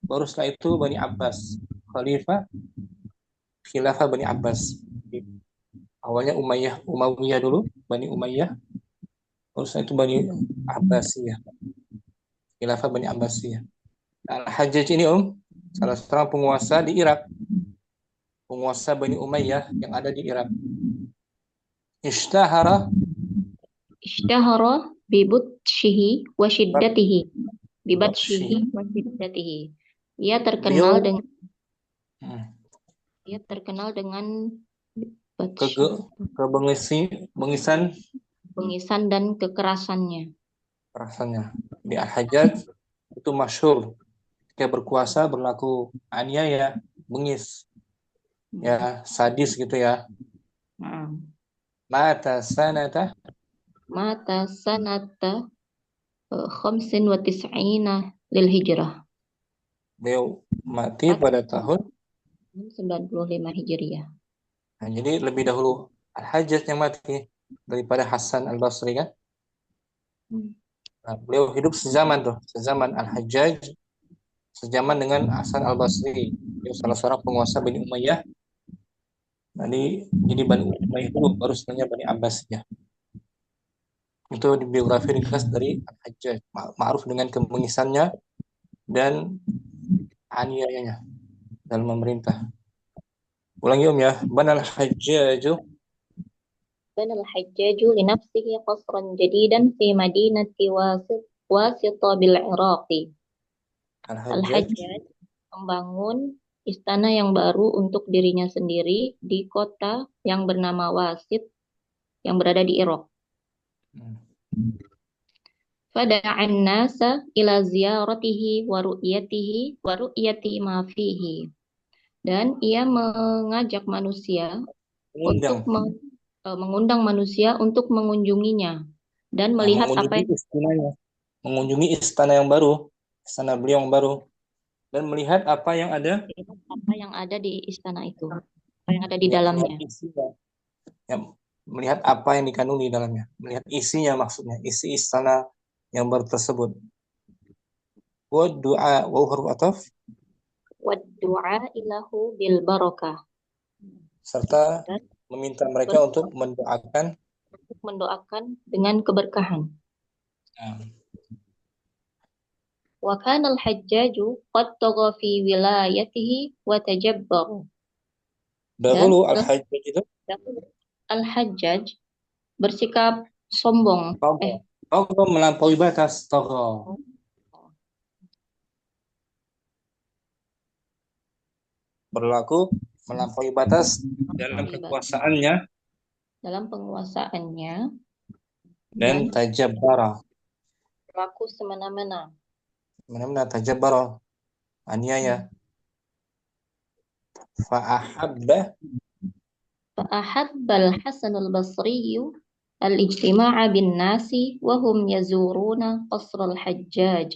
baru setelah itu Bani Abbas. Khilafah Bani Abbas. Awalnya Umayyah dulu, Bani Umayyah. Baru setelah itu Bani Abbasiyah. Khilafah Bani Abbasiyah. Al-Hajjaj ini salah seorang penguasa di Irak. Penguasa Bani Umayyah yang ada di Irak. Ishtahara
bibatshihi wa shiddatihi. Ia terkenal dengan bengisan dan kekerasannya.
Di Al-Hajjaj itu masyhur ketika berkuasa berlaku aniaya, bengis, ya sadis gitu ya. Mata sanata
95 lil hijrah.
Beliau mati pada tahun
95 Hijriah.
Nah, jadi lebih dahulu Al-Hajjaj yang mati daripada Hasan Al-Basri kan. Nah, beliau hidup sezaman Al-Hajjaj, sezaman dengan Hasan Al-Basri. Beliau salah seorang penguasa Bani Umayyah. Jadi Bani Umayyah dulu, baru setelahnya Bani Abbasiyah. Itu di biografi ringkas dari Al-Hajjaj, ma'ruf dengan kemengisannya dan aniayanya dalam memerintah. Ulangi ya. Banal Hajjaju
li nafsihi qasran jadidan fi madinati wasita bil Iraqi. Al-Hajjaj membangun istana yang baru untuk dirinya sendiri di kota yang bernama Wasit yang berada di Irak. Fada'an nasa ila ziyaratihi wa ru'yati ma fihi. Dan ia mengajak manusia mengundang manusia untuk mengunjunginya dan melihat
mengunjungi istana yang baru, istana beliau yang baru, dan melihat apa yang ada
di istana itu, apa yang ada di dalamnya.
Melihat apa yang dikandung di dalamnya, melihat isinya, maksudnya isi istana yang baru tersebut. Wa du'a wa huruf ataf
wa du'a ilahu bil barakah,
serta meminta mereka untuk mendoakan
dengan keberkahan. Wa kana al-Hajjaju qad tagha fi wilayatihi wa tajabbar.
Dahulu
Al-Hajjaj bersikap sombong.
Melampaui batas. Berlaku melampaui batas dalam kekuasaannya. Dan tajabbara.
Berlaku semena-mena.
Tajabbara. Aniaya. Fa'ahabba
al-Hasan al-Basri al-ijtima'a bin nasi wa hum yazuruna qasr al-Hajjaj.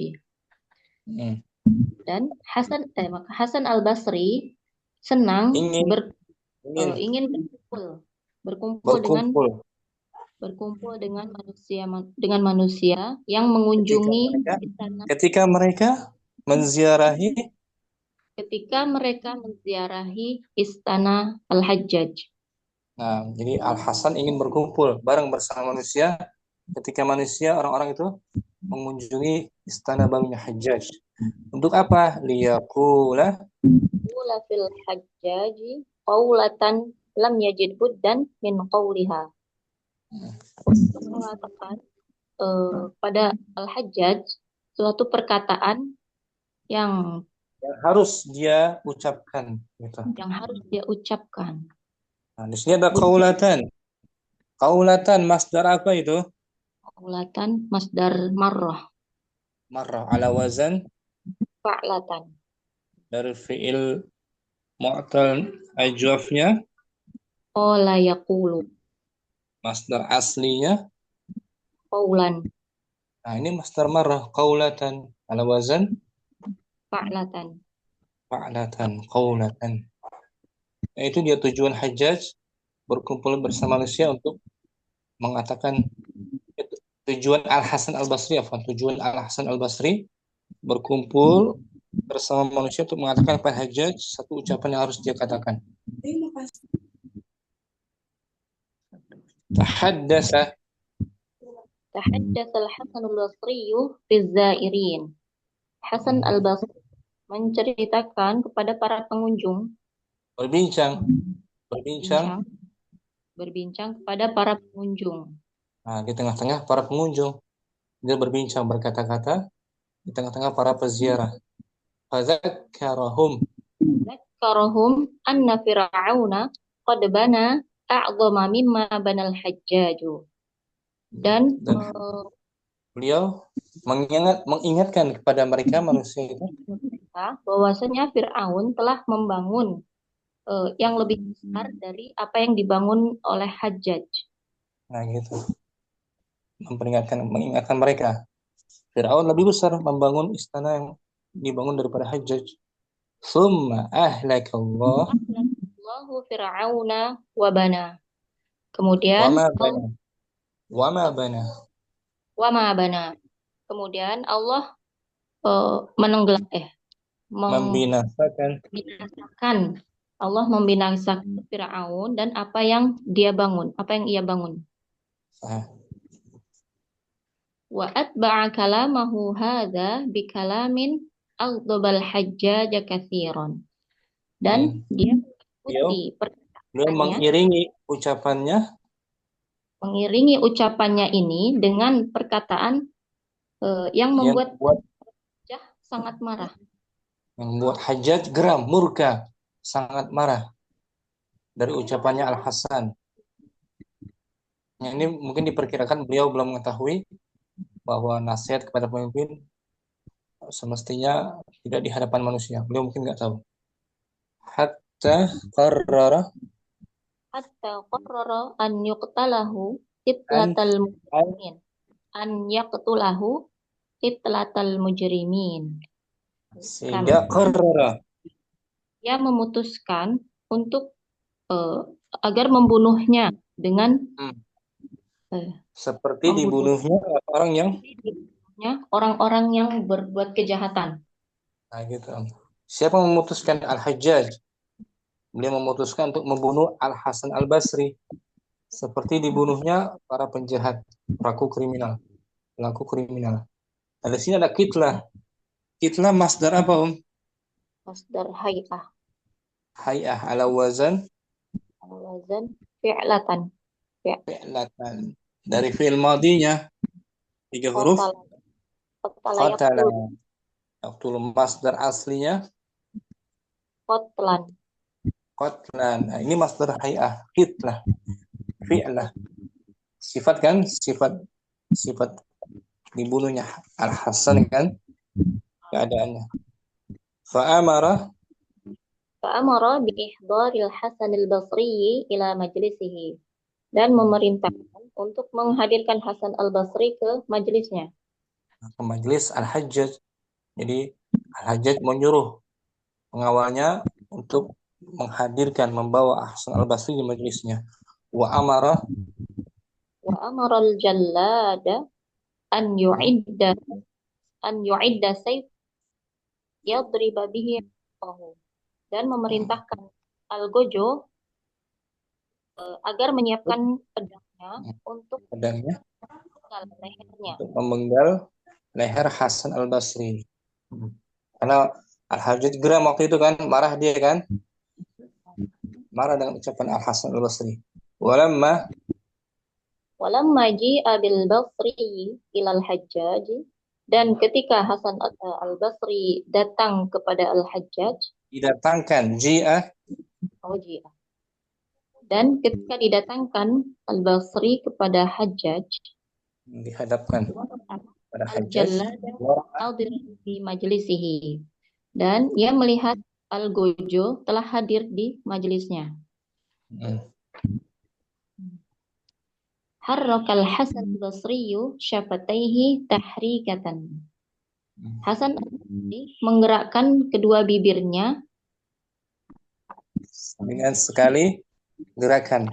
Dan Hasan al-Basri senang ingin berkumpul dengan manusia yang mengunjungi istana
ketika mereka menziarahi
istana Al-Hajjaj.
Nah, jadi Al-Hasan ingin berkumpul bareng bersama manusia ketika orang-orang itu mengunjungi istana barunya Hajjaj. Untuk apa? Liyaqula
fil Hajjaj qaulatan lam yajid buddan min qawliha. Mengatakan pada Al-Hajjaj suatu perkataan yang
harus dia ucapkan gitu.
yang harus dia ucapkan.
Nah, di sini ada qaulatan. Qaulatan masdar apa itu?
Qaulatan masdar marrah,
Marrah ala wazan
fa'latan.
dari fi'il mu'tal ajwafnya,
Qala yaqulu,
masdar aslinya.
qaulan,
Nah, ini masdar marrah qaulatan ala wazan
fa'latan.
fa'latan qaulatan. Nah, itu dia tujuan Hajjaj berkumpul bersama manusia untuk mengatakan tujuan Al-Hasan Al-Basri, tujuan Al-Hasan Al-Basri berkumpul bersama manusia untuk mengatakan kepada Hajjaj satu ucapan yang harus dia katakan. Tahaddasa
Al-Hasan Al-Basri fi zairin. Hasan Al-Basri menceritakan kepada para pengunjung, berbincang kepada para pengunjung.
Nah, di tengah-tengah para pengunjung dia berbincang, berkata-kata di tengah-tengah para peziarah. Fadzakkarahum
anna fir'auna qad bana a'zama mimma banal hajjaju. Dan
beliau mengingatkan kepada mereka manusia itu
bahwasanya Fir'aun telah membangun yang lebih besar dari apa yang dibangun oleh Hajjaj.
Nah, gitu. Mengingatkan mereka. Fir'aun lebih besar membangun istana yang dibangun daripada Hajjaj. Tsumma ahlakallah
Allahu Fir'auna wa bana. Kemudian
wa ma bana.
Kemudian Allah membinasakan. Allah membinasakan Fir'aun dan apa yang ia bangun. Wa atba'a kalamahu hadza bi kalamin aghdabal hajjaj katsiran. Dan dia
mengiringi ucapannya
ini dengan perkataan yang membuat Hajjaj sangat marah.
Yang membuat Hajjaj geram, murka, sangat marah dari ucapannya Al-Hasan. Ini mungkin diperkirakan beliau belum mengetahui bahwa nasihat kepada pemimpin semestinya tidak di hadapan manusia. Beliau mungkin nggak tahu. Hatta qarrara
an yuqtalahu itlatal mujrimin. An yaqtulahu itlatal mujrimin.
Sehingga qarrara,
dia memutuskan untuk agar membunuhnya dengan
seperti dibunuhnya
orang-orang yang berbuat kejahatan.
Nah, gitu. Siapa memutuskan? Al-Hajjaj. Beliau memutuskan untuk membunuh Al-Hasan Al-Basri seperti dibunuhnya para penjahat, pelaku kriminal. Nah, di sini ada kitlah. Kitlah masdar apa,
Masdar hay'ah.
Hay'ah ala wazan
fi'latan.
Dari fi'il madinya 3 huruf. Qatala. Masdar aslinya qatlan. Nah, ini masdar hay'ah, kitlah, fi'lah. Sifat kan? Sifat dibunuhnya Al-Hasan kan? Keadaannya. Fa'amara
bi ihdharil Hasan Al-Basri ila majlisihi. Dan memerintahkan untuk menghadirkan Hasan Al-Basri ke majelisnya.
Ke majelis Al-Hajjaj. Jadi Al-Hajjaj menyuruh pengawalnya untuk membawa Hasan Al-Basri di majelisnya. Wa amara
al-jallada an yu'idda sayf yadriba bihi dan memerintahkan Al-Gojo agar menyiapkan pedangnya untuk
memenggal leher Hasan Al-Basri. Karena Al-Hajjaj geram waktu itu kan, marah dia kan. marah dengan ucapan Al-Hasan Al-Basri. Walamma
Walamma ji'a bil Basri ilal Hajjaj, dan ketika Hasan al-Basri datang kepada Al-Hajjaj,
didatangkan ji'a
ji'a. Dan ketika didatangkan Al-Basri kepada Hajjaj,
dihadapkan pada Hajjaj
al-Jallada hadiran fi majlisihi, dan ia melihat Al-Gojo telah hadir di majelisnya. Harrakal Hasan al-Basriyu syafataihi tahrikatan. Hasan al-Basri menggerakkan kedua bibirnya
dengan sekali gerakan.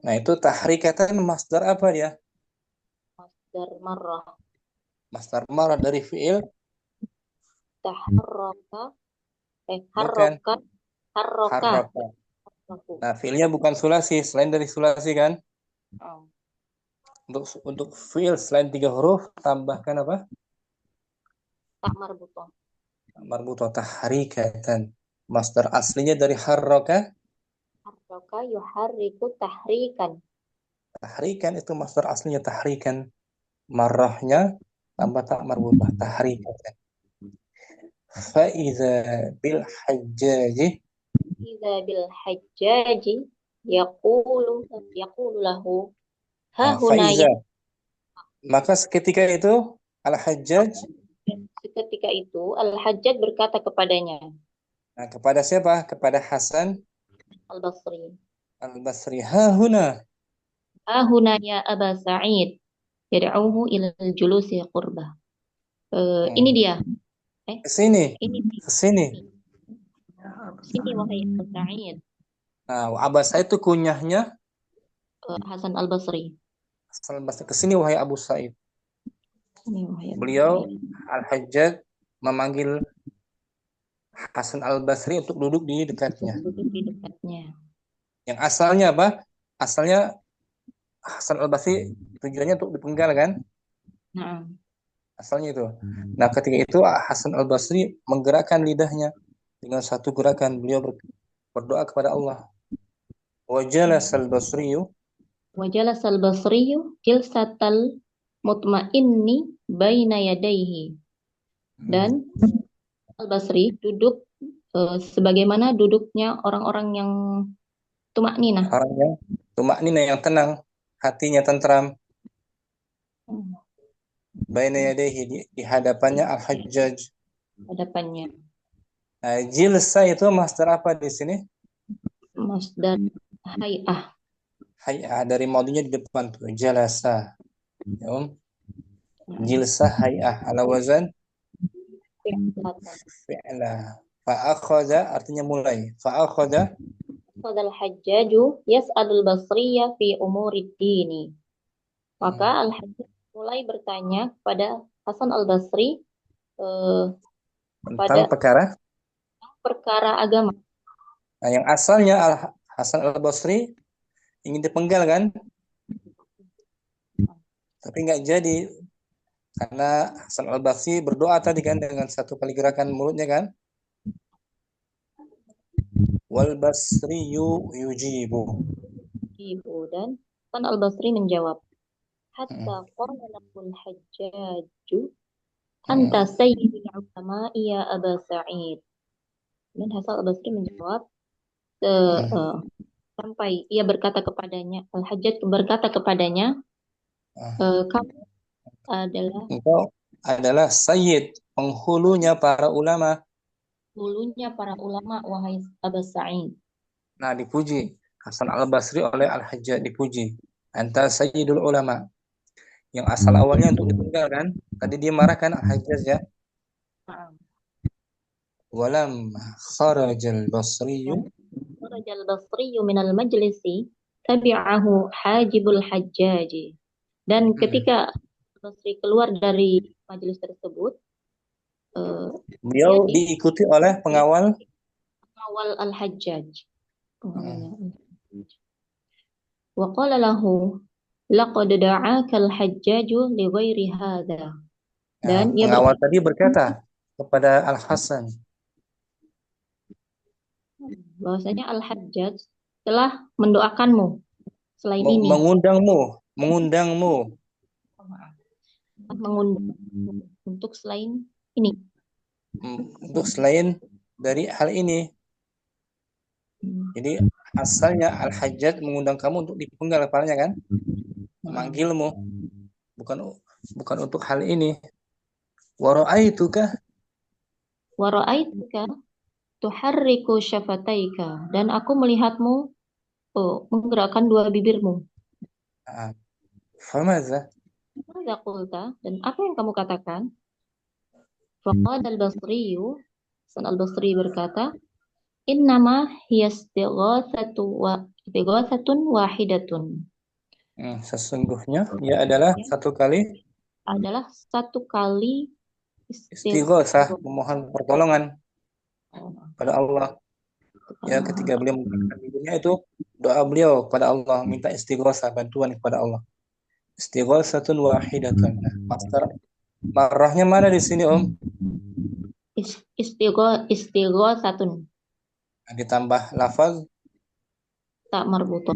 Nah, itu tahrikatan masdar apa dia?
Masdar marrah.
Masdar marrah dari fi'il
Taharraka,
bukan
harroka.
Nah, fi'ilnya bukan sulasi, selain dari sulasi kan? Untuk fi'il selain 3 huruf tambahkan apa?
Tak marbutoh.
Marbutoh, tahrikatan. Masdar aslinya dari harroka.
Harroka yuharriku tahrikan.
Tahrikan itu masdar aslinya tahrikan. Marrahnya tambah tak marbutoh, tahrikatan. Fa'idha bil hajjaji
yaqulu lahu hahuna.
Maka seketika itu Al-Hajjaj
berkata kepadanya.
Nah, kepada siapa? Kepada Hasan
Al-Basri.
Hahuna
Ya Aba Sa'id. Yad'uhu ilal julusi qurbah. Ini dia.
Kesini.
Sini wahai Abu Sa'id.
Nah, Abu Sa'id itu kunyahnya
Hasan al-Basri.
Kesini wahai Abu Sa'id. Beliau Al-Hajjaj memanggil Hasan al-Basri untuk duduk di dekatnya. Yang asalnya apa? Asalnya Hasan al-Basri tujuannya untuk dipenggal kan? Asalnya itu. Nah, ketika itu Hasan al-Basri menggerakkan lidahnya dengan satu gerakan. Beliau berdoa kepada Allah. Wajalas al-Basriyu
jilsatal mutmainni baina yadaihi. Dan Al-Basri duduk sebagaimana duduknya orang-orang yang tumakninah.
Orang yang tumakninah, yang tenang, hatinya tentram. Baina yadaihi, di hadapannya Al-Hajjaj.
Hadapannya.
Jilsa itu masdar apa di sini?
Masdar hay'ah.
Hay'ah dari maudinya di depan tuh, jalasa. Jilsa hay'ah ala wazan fi'la. Fa'akhadha artinya mulai. Fa'akhadha
Al-Hajjaju yas'alul Basriya fi umurid dini. Maka Al-Hajjaj mulai bertanya kepada Hasan al-Basri
tentang perkara
agama.
Nah, yang asalnya Hasan al-Basri ingin dipenggal kan? Tapi nggak jadi. Karena Hasan al-Basri berdoa tadi kan dengan satu kali gerakan mulutnya kan? Wal Basriyu yujibu.
Dan Hasan al-Basri menjawab. Hatta qala lahul Hajjaju anta sayyidul ulama ya Aba Sa'id. Dan Hasan al-Basri menjawab sampai ia berkata kepadanya, Al-Hajjaj berkata kepadanya,
engkau adalah sayyid, penghulunya para ulama.
Hulunya para ulama, wahai Aba Sa'id.
Nah, dipuji Hasan al-Basri oleh Al-Hajjaj, dipuji. Anta sayyidul ulama. Yang asal awalnya untuk dipenggal kan? Tadi dia marah kan Al-Hajjaj ya. Walam kharajal Basriyu
minal majlisi tabi'ahu hajibul Hajjaj. Dan ketika Basri keluar dari majelis tersebut,
beliau diikuti oleh pengawal
Al-Hajjaj. Wa qala lahu laqad da'aka al-Hajjaju li ghairi hadha. Dan
pengawal tadi berkata kepada Al-Hasan,
Bahwasanya Al-Hajjaj telah mendoakanmu selain ini,
mengundangmu
mengundang untuk selain ini.
untuk selain dari hal ini. Jadi asalnya Al-Hajjaj mengundang kamu untuk dipenggal kepalanya kan? Memanggilmu. Bukan untuk hal ini. Wa ra'aituka
Tuharriku syafataika, dan aku melihatmu menggerakkan dua bibirmu.
Famaza?
Maka qulta, dan apa yang kamu katakan? Faqala Al-Basri berkata, innama hiya istighatsatun wahidatun.
Sesungguhnya ia adalah satu kali istighatsah, memohon pertolongan pada Allah. Ya, ketika beliau mengangkat bibirnya itu doa beliau kepada Allah, minta istighatsah, bantuan kepada Allah. Istighatsatun wahidatun. Master marahnya mana di sini, Om?
Istighatsatun.
Ditambah lafaz
Tak marbutah.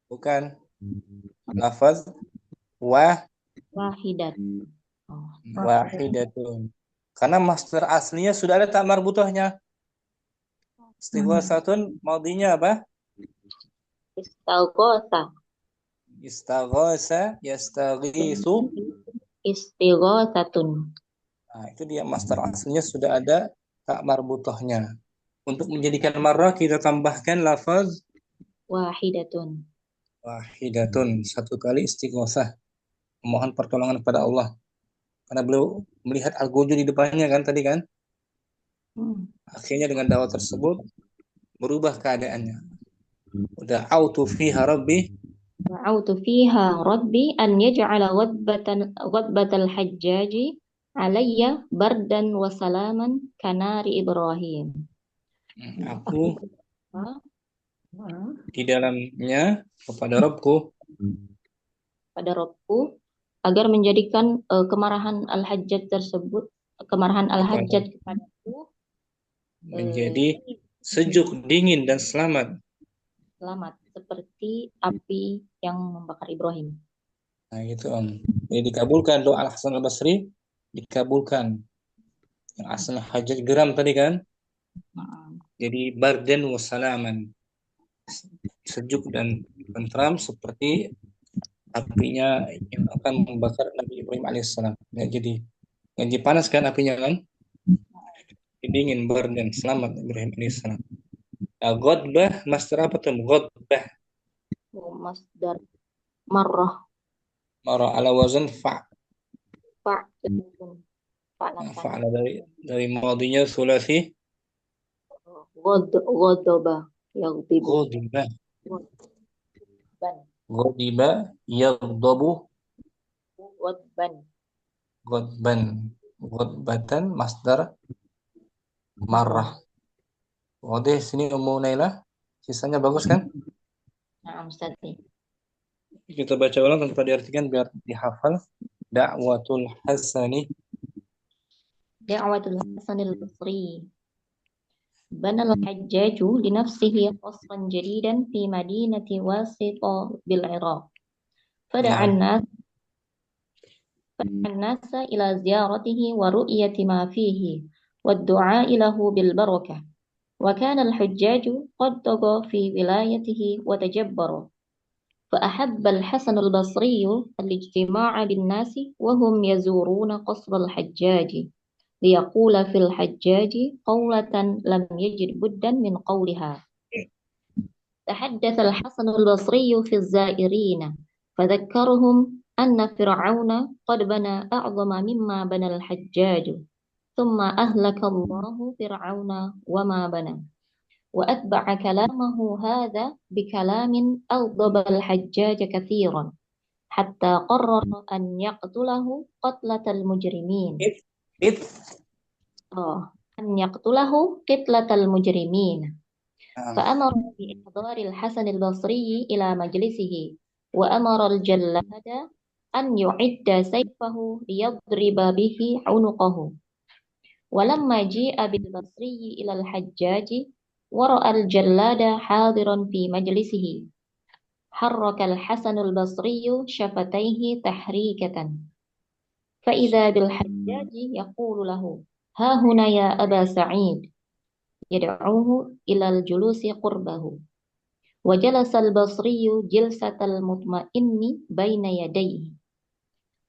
bukan. Lafaz wahidatun. Karena master aslinya sudah ada tak marbutahnya. Istighatsatun maudinya apa? Istaghatsa, yastaghitsu.
Istighatsatun.
Nah, itu dia master aslinya sudah ada tak marbutahnya. Untuk menjadikan marrah kita tambahkan lafaz
Wahidatun.
satu kali istighatsah, memohon pertolongan kepada Allah. Karena beliau melihat Al-Ghujur di depannya kan tadi kan. Akhirnya dengan dakwah tersebut berubah keadaannya. Da'autu fiha rabbi
an yaj'ala ghadbatal hajjaji alayya bardan wa salaman kanari Ibrahim.
Aku di dalamnya kepada Rabbku
agar menjadikan kemarahan Al-Hajjaj kepadaku
menjadi sejuk, dingin dan selamat
seperti api yang membakar Ibrahim.
Nah itu Om. Jadi dikabulkan doa Al-Hasan Al-Basri, dikabulkan. Yang asalnya Hajjaj geram tadi kan, jadi bardan wa salaman, sejuk dan tentram seperti apinya yang akan membakar Nabi Ibrahim alaihissalam. Ya, jadi panas kan apinya kan, dingin, bardan, selamat Ibrahim alaihissalam. Ghadbah, master apa tuh? Ghadbah.
Masdar marrah
ala wazan
fa'ala
dari madinya sulasi
ghadaba yaghdibu
ghadiba yaghdabu ghadbatan masdar marrah. Wadah sini Ummu Naila, sisanya bagus kan?
Nah, Ustaz.
Kita baca ulang tanpa diartikan biar dihafal. Da'watul Hasani
al-Basri. Bana al-Hajjaju li nafsihi qasran jadidan fi madinati Wasita bil Iraq. Fada'an nasa ila ziyaratihi wa ru'yati ma fihi wa ad-du'a lahu bil barakah. وكان الحجاج قد طغى في ولايته وتجبر فأحب الحسن البصري الاجتماع بالناس وهم يزورون قصر الحجاج ليقول في الحجاج قولة لم يجد بدا من قولها. تحدث الحسن البصري في الزائرين فذكرهم أن فرعون قد بنى أعظم مما بنى الحجاج ثم أهلك الله فرعون وما بنى وأتبع كلامه هذا بكلام أغضب الحجاج كثيرا حتى قرر أن يقتله قتلة المجرمين فأمر بإحضار الحسن البصري إلى مجلسه وأمر الجلاد أن يعد سيفه ليضرب به عنقه. ولما جيء بالبصري إلى الحجاج ورأى الجلاد حاضرا في مجلسه حرك الحسن البصري شفتيه تحريكة فإذا بالحجاج يقول له ها هنا يا أبا سعيد يدعوه إلى الجلوس قربه وجلس البصري جلسة المطمئن بين يديه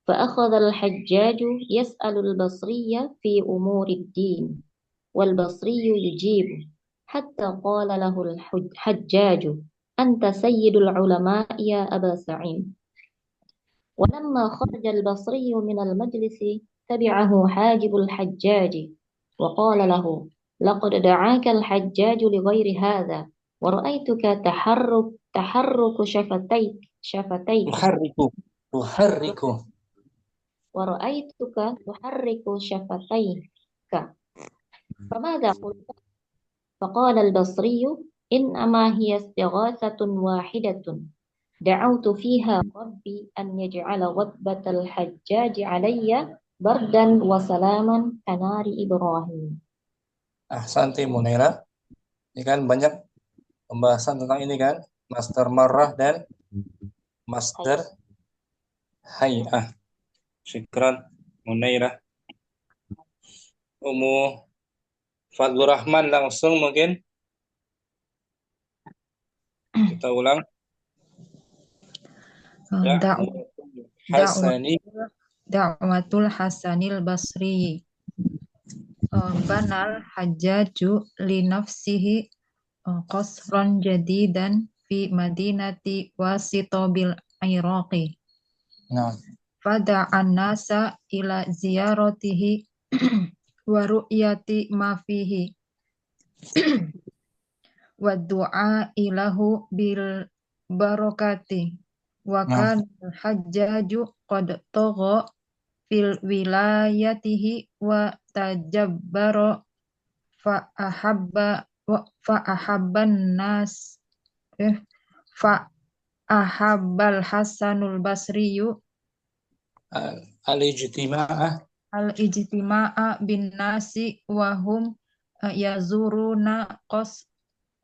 فأخذ الحجاج يسأل البصري في أمور الدين والبصري يجيب حتى قال له الحجاج أنت سيد العلماء يا أبا سعيد ولما خرج البصري من المجلس تبعه حاجب الحجاج وقال له لقد دعاك الحجاج لغير هذا ورأيتك تحرك شفتيك
تحرك
ورأيتك تحرك شفتيك فماذا قلت؟ فقال البصري إنما هي استغاثة واحدة دعوت فيها ربي أن يجعل وثبة الحجاج علي بردا وسلاما كنار إبراهيم.
Ahsanti Munaira. Ini kan banyak pembahasan tentang ini kan, masdar marrah dan masdar hay'ah. Syukran Munaira. Umu Fadlur Rahman langsung mungkin kita ulang.
Da'watul Hasanil Basri. Banal Hajjaju li nafsihi qasran jadidan fi madinati Wasito bil Iraqi. Fada'an nasa ila ziyaratihi wa ru'yati ma fihi wa du'a ilahu bil barakati wa kana al-hajjaju qad tagha fil wilayatihi wa tajabbara fa ahabban nas fa ahabbal Hasanul Basriyu al-ijtima'a bin nasi wa hum yazuruna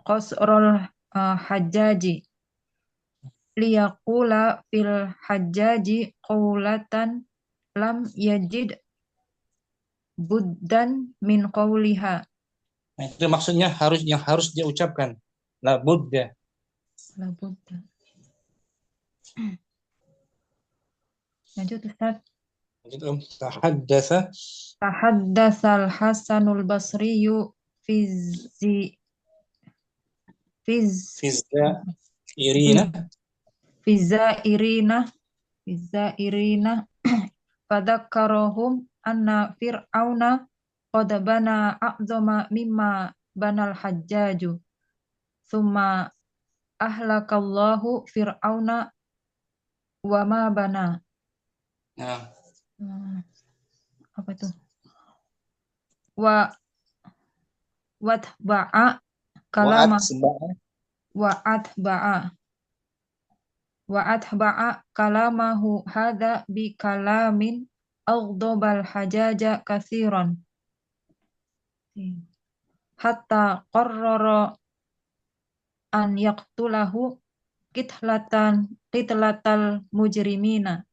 qasrul hajjaji liyaqula fil hajjaji qawlatan lam yajid buddan min qawliha.
Nah, itu maksudnya yang harus dia ucapkan. La budda.
La budda. Lanjut Ustaz. Tahaddatsa al-Hasanul Basriyu fi Irina fadakkarahum anna fir'auna qad bana a'zama mimma banal hajjaju thumma ahlakallahu fir'auna wa ma bana. Apa itu? Watba'a kalama wa atba'a kalamahu hadha bi kalamin aghdabal hajaja katsiran hatta qarrara an yaqtulahu qitlatal mujrimina.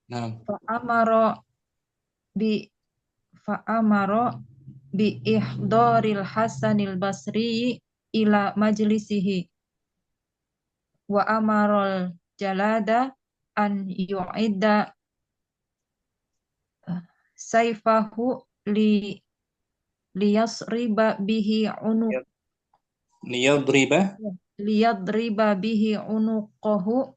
Fa'amara bi ihdaril Hasanil Basri ila majlisihi wa amaral jalada an yu'idda sayfahu liyadriba bihi unuqahu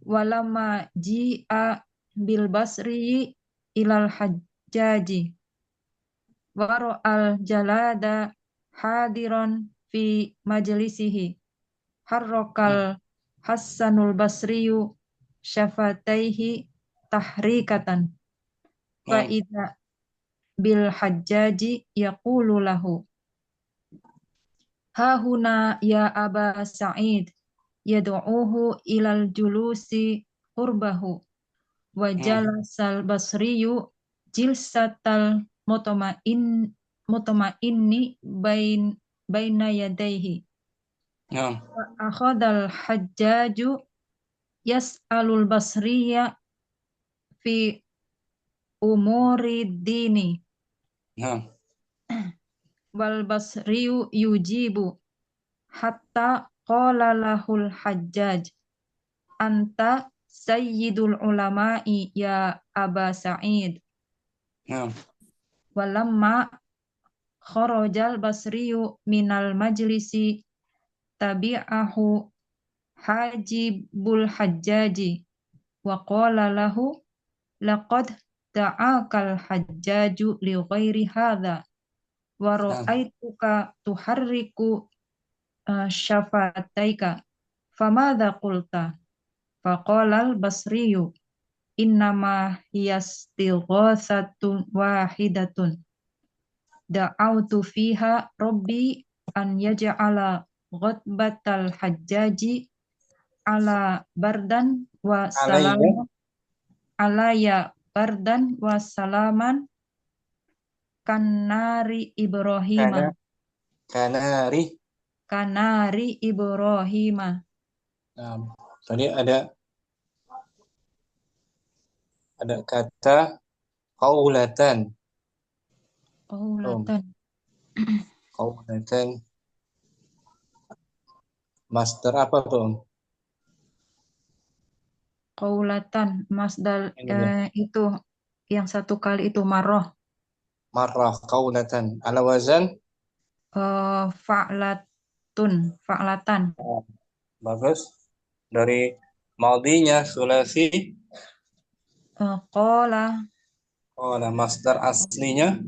walamma ji'a bil Basri ilal hajjaji wara'al jalada hadiran fi majlisihi harrakal Hasanul Basriyu syafataihi tahrikatan fa'idha bil hajjaji yaqulu lahu hahuna ya Aba Sa'id yad'uhu ilal julusi qurbahu wa jalasal Basriyu jilsatal mutma'inni baina yadayhi.
Naam.
Wa akhadal hajjaju yas'alul basriya fi umuri dini.
Naam.
Wal basriyu yujibu hatta qala lahul hajjaj anta sayyidul ulama'i ya Aba Sa'id.
Naam.
Walamma kharajal basriyu minal majlisi tabi'ahu hajibul hajjaji wa qala lahu laqad da'akal hajjaju li ghairi hadha wa
Naam.
ra'aituka tuharriku syafataika famadha qulta faqala al-basriyu innama hiyastighatsatun wahidatun da'autu fiha rabbi an yaj'ala ghadbatal hajjaji ala bardan wa
Alayya.
salaman alaya bardan wa salaman kanari Ibrahima
Kanari.
kanari Ibrahima.
Naam. Tadi ada kata qaulatan.
Qaulatan.
Qaulatan. Master apa tuh?
Qaulatan masdar
Ini
itu yang satu kali itu marrah.
marrah qaulatan. Ala wazan.
Fa'latan.
Bagus. Dari madinya sulasi.
Qala
Masdar aslinya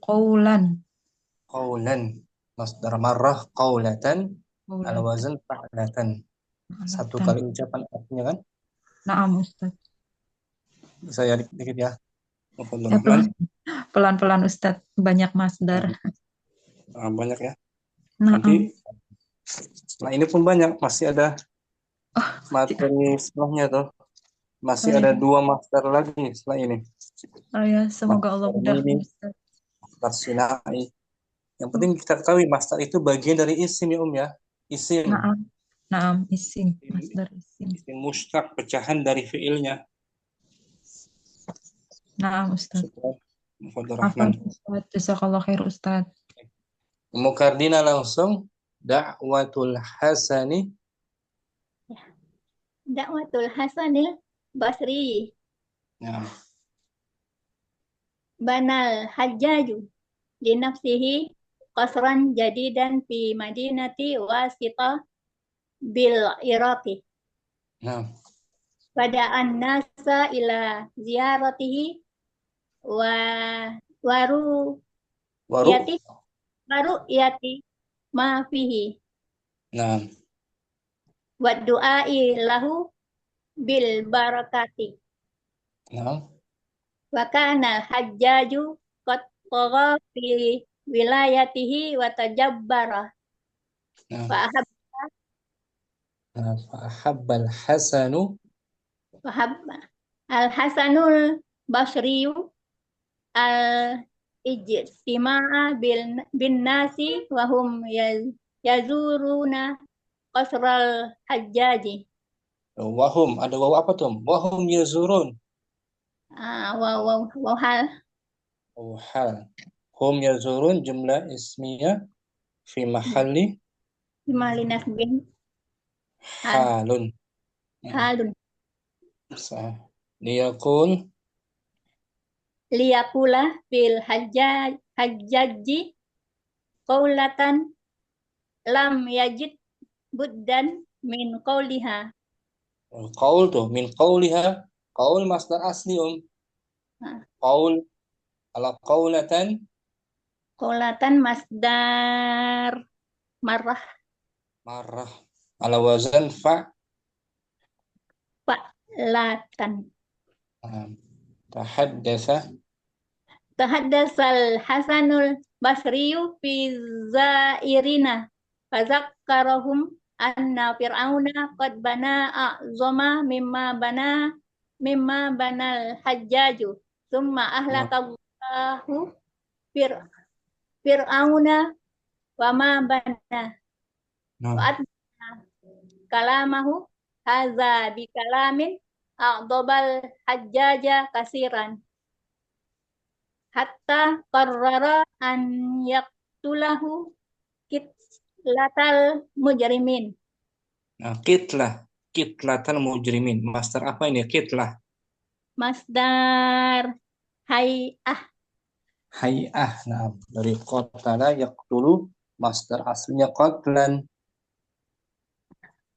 qaulan.
qaulan. Masdar marrah qaulatan. Ala
Qaulatan.
wazan fa'latan. Satu kali ucapan artinya kan?
Naam Ustaz.
Bisa ya dikit ya.
Pelan-pelan Ustaz, banyak masdar.
Banyak ya.
Naam.
Nanti setelah ini pun banyak, masih ada materi setelahnya tuh. Masih ada 2 masdar lagi setelah ini.
Oh ya, semoga Allah mudahkan Ustaz.
Masdar sinai. Yang penting kita ketahui masdar itu bagian dari isim ya ya. Isim.
Naam, isim, masdar isim.
Isim mushtaq, pecahan dari fiilnya.
Naam Ustaz.
Rahman.
Ustaz, jazakallah khair Ustaz.
Mukardina langsung da'watul hasani.
Da'watul Hasanil Basri.
Ya.
Banal Hajjaju li nafsihi qasran jadidan fi madinati wasita bil Iraqi.
Ya.
Bada'an nasa ila ziyaratihi wa yati ma fihi.
Nah.
Wa du'ai lahu bil barakati.
Nah.
Wa kana hajjaju qad tagha fi wilayatihi wa tajabbara. Fa
ahabbal hasanu.
Al-Hasanul Basriyu al-ijtima'a bin nasi wa hum yazuruna qasral hajjaji.
Wahum, ada waw apa tuh? Wahum yazurun.
Hal.
Hal. Hum yazurun jumlah ismiyah fi mahalli
nasbin.
Halun.
Halun. Liyakula fil hajjaji qaulatan lam yajid buddan min qauliha.
Qaul tuh min qauliha, qaul masdar asli qaul ala qaulatan
masdar marrah
ala wazan
fa'latan. Tahaddasal Hasanul Basriyu fi zairina fazakkarahum anna fir'auna qad bana a'zama mimma banal hajjaju thumma ahlakallahu fir'auna wa ma bana wa
Nah,
atba'na kalamahu hadza bi kalamin a'dhabal hajjaja kasiran hatta qarrara an yaqtulahu kitlatal mujrimin.
nah, kitlatal mujrimin. Master apa ini? Kitlah.
Masdar hay'ah.
Hay'ah. Nah, dari qatala yaqtulu. Master aslinya qatlan.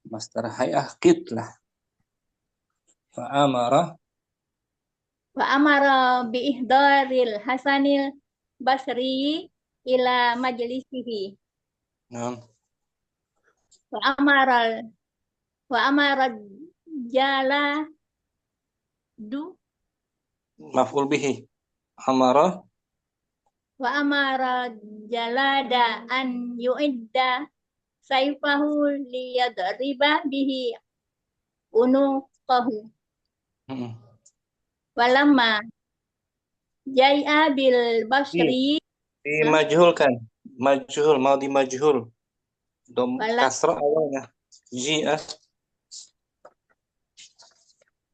Master hay'ah kitlah. Fa'amara.
Wa amara bi ihdaril Hasanil Basri ila majlisihi.
Nah,
Wa amara jala du
maf'ul bihi. Amara.
wa amara jalada an yu'idda saifahu liyadriba bihi unuqahu.
Hmm.
Walamma jai'a bil Basri
Dimajhulkan. Majhul. Mau dimajhul. Dom
wala
kasrah awalnya. Ji'ah.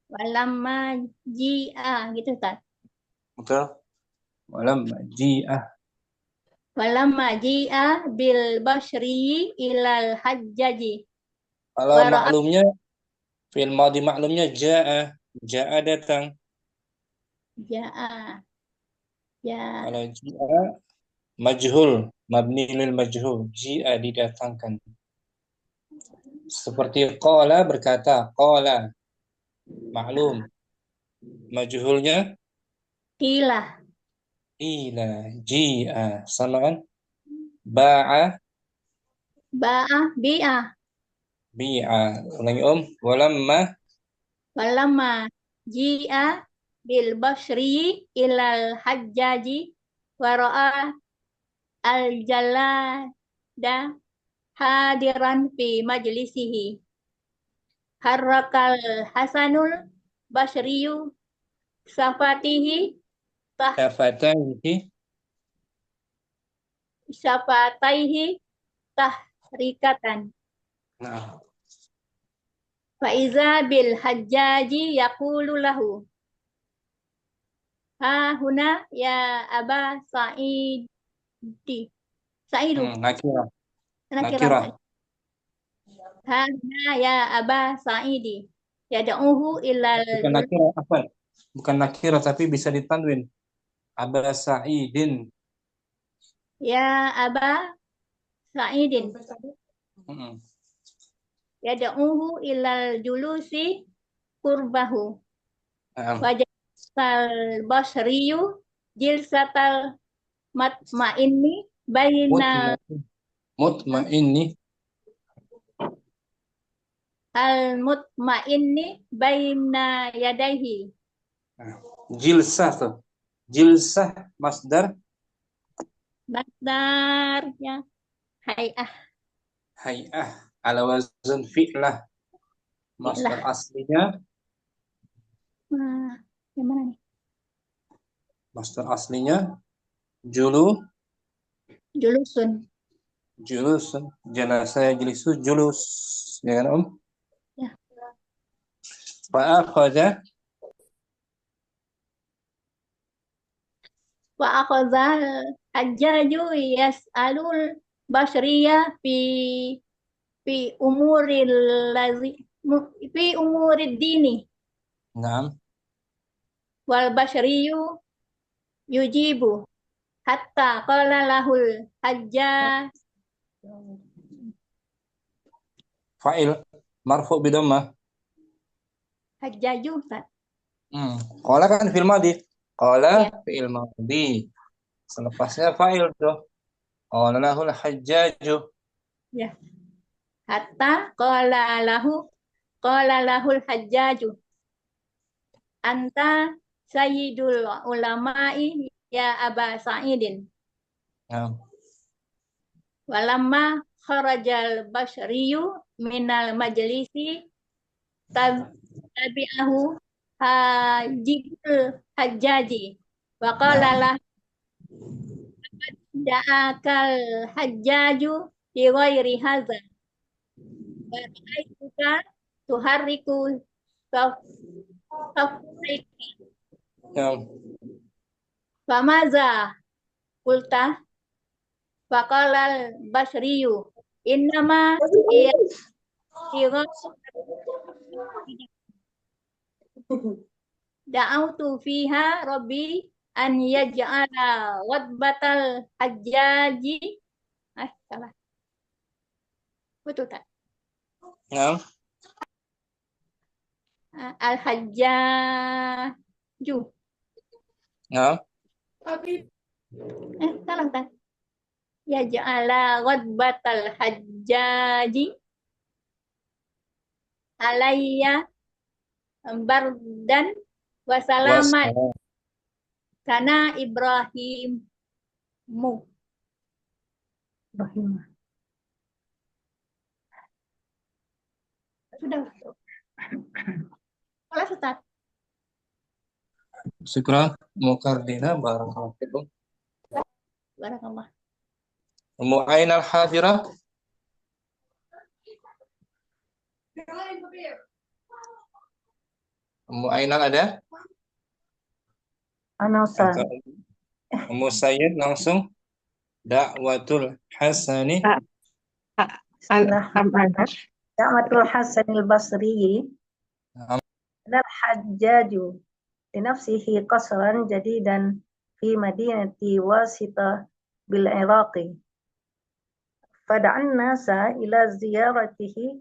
walamma ji'a gitu tak.
Betul. Walam ji'ah.
Walamma ji'a bil Basri ilal hajjaji
Kalau
wara'a
maklumnya, fi'il madhi maklumnya ja'a. Ja'a datang.
ja'a ya
Kalau ji'a, majhul. Mabni lil majhul. Ji'a didatangkan. Seperti qala berkata. Qala. Maklum. Majhulnya
kilah
ila. Ji'a. Sama kan? Ba'a.
ba'a bi'a
Bi'a. Ulangi Walamma.
walamma ji'a bil Basri ilal hajjaji wara'a al jalada hadiran fi majlisihi harrakal Hasanul Basriyu safatihi
Syafatahi.
syafataihi tahrikatan
Nah.
Faiza bil hajjaji yaqulu lahu ha huna ya Aba Sa'idu
Nakirah.
nakirah
Nakirah.
ha huna ya Aba Sa'idi yad'uhu ilal
Bukan nakirah. Apa? Bukan nakirah, tapi bisa ditanwin. Aba Sa'idin.
ya Aba Sa'idin
Hmm.
yad'uhu ilal julusi kurbahu
Nah.
wajasal basriyu jilsatal matma'inni baina
Mutma'inni.
al mutma'inni baina yadaihi
Jilsah tuh. Jilsah masdar
masdar ya hay'ah
hay'ah ala wazn fi'lah. Masdar aslinya
nah, yang mana nih
masdar aslinya julusun. Jalasa yajlisu julus. Ya kan
ya
Fa'akhadha.
wa akhadhal hajjaju yas'alul basriya fi umuril fi umurid dini
Naam.
wal basriyu yujibu hatta qala lahul hajjaj
Fa'il marfu' bidammah.
hajjaju tak
Qala kan fi'il madhi. Qala
ya
fi'il madhi. Selepasnya fa'il tuh. Qala lahul hajjaju.
ya hatta qala lahul hajjaju anta sayyidul ulama'i ya Aba Sa'idin
Naam.
walamma kharajal basriyu minal majlisi tabi'ahu hajjul hajjaji wa qala lah da'akal hajjaju fi ghairi hadza wa ra'aituka tuharriku safraika
Naam.
famaza qulta faqala al-Basriyu innama hiya da'autu fiha rabbi an yaj'ala ghadbatal hajjaji salah betul tak
Naam.
al hajjaju
Naam.
salah tak yaj'ala ghadbatal hajjaji alayya bardan wa salaman
Wassalam.
kana Ibrahimu. Sudah. Kelas Ustaz.
Syukran Mukardina, barakallahu fikum.
Barakallah.
Ummu Ainal Hadirah. Ummu Ainal ada?
Ana Ustaz.
Atau Ummu Sayyid langsung? Da'watul Hasani.
Da'watul Hasanil Basri
Naam.
al-Hajjaju li nafsihi qasran jadidan fi madinati Wasita bil Iraqi fada'an nasa ila ziyaratihi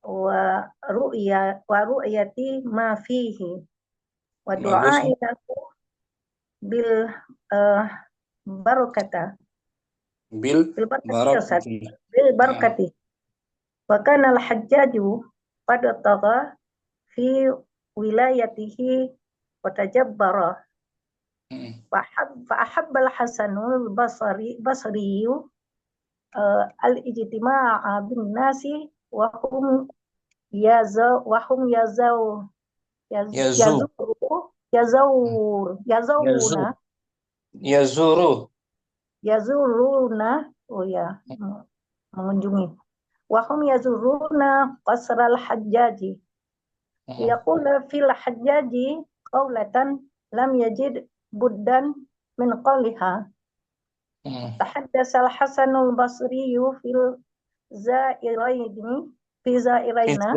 wa ru'yati ma fihi wa du'a'i lahu bil barakata
Bil
barakati
barakati.
bil barakati wa kana al-Hajjaju qad tagha fi wilayatihi wa tajabbara فأحب الحسن البصري الاجتماع بالناس وهم yazuruna mengunjungi wahum yazuruna qasral hajjaji yaqul fil hajjaji qawlatan lam yajid buddan min qawliha tahaddasa al-Hasanul Basri fil zairaini fi zairina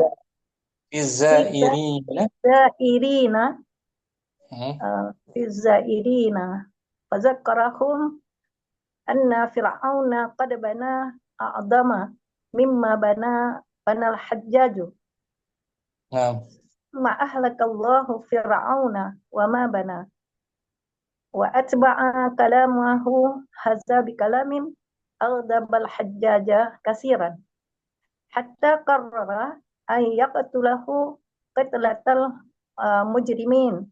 في الزائرين فذكرهم أن فرعون قد بنى أعظم مما بنى الحجاج ما أهلك الله فرعون وما بنى وأتبع كلامه هذا بكلام أغضب الحجاج كثيرا حتى قرر أن يقتله قتلة المجرمين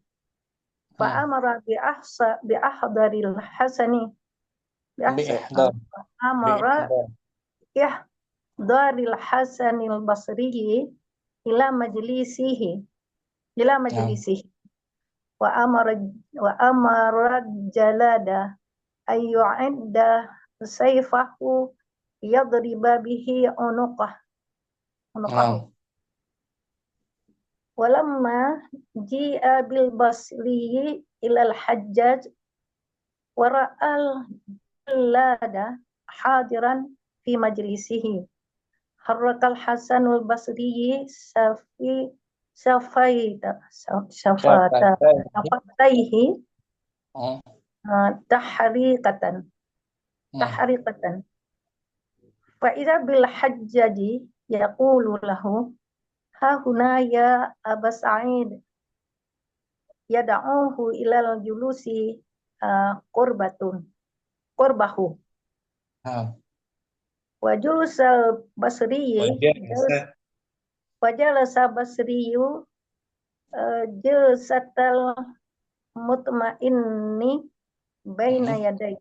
فأمر بأحضار الحسن إحضار الحسن البصري إلى مجلسه وأمر الجلاد أن يعد سيفه يضرب به عنقه ولما جيء بالبصري إلى الحجاج ورأى الجلاد حاضرا في مجلسه حرك الحسن البصري شفتيه تحريقة فإذا بالحجاج يقول له ها هنا يا أبا سعيد يدعوه إلى الجلوس قربه وجلس البصري جلسة المطمئن بين يديه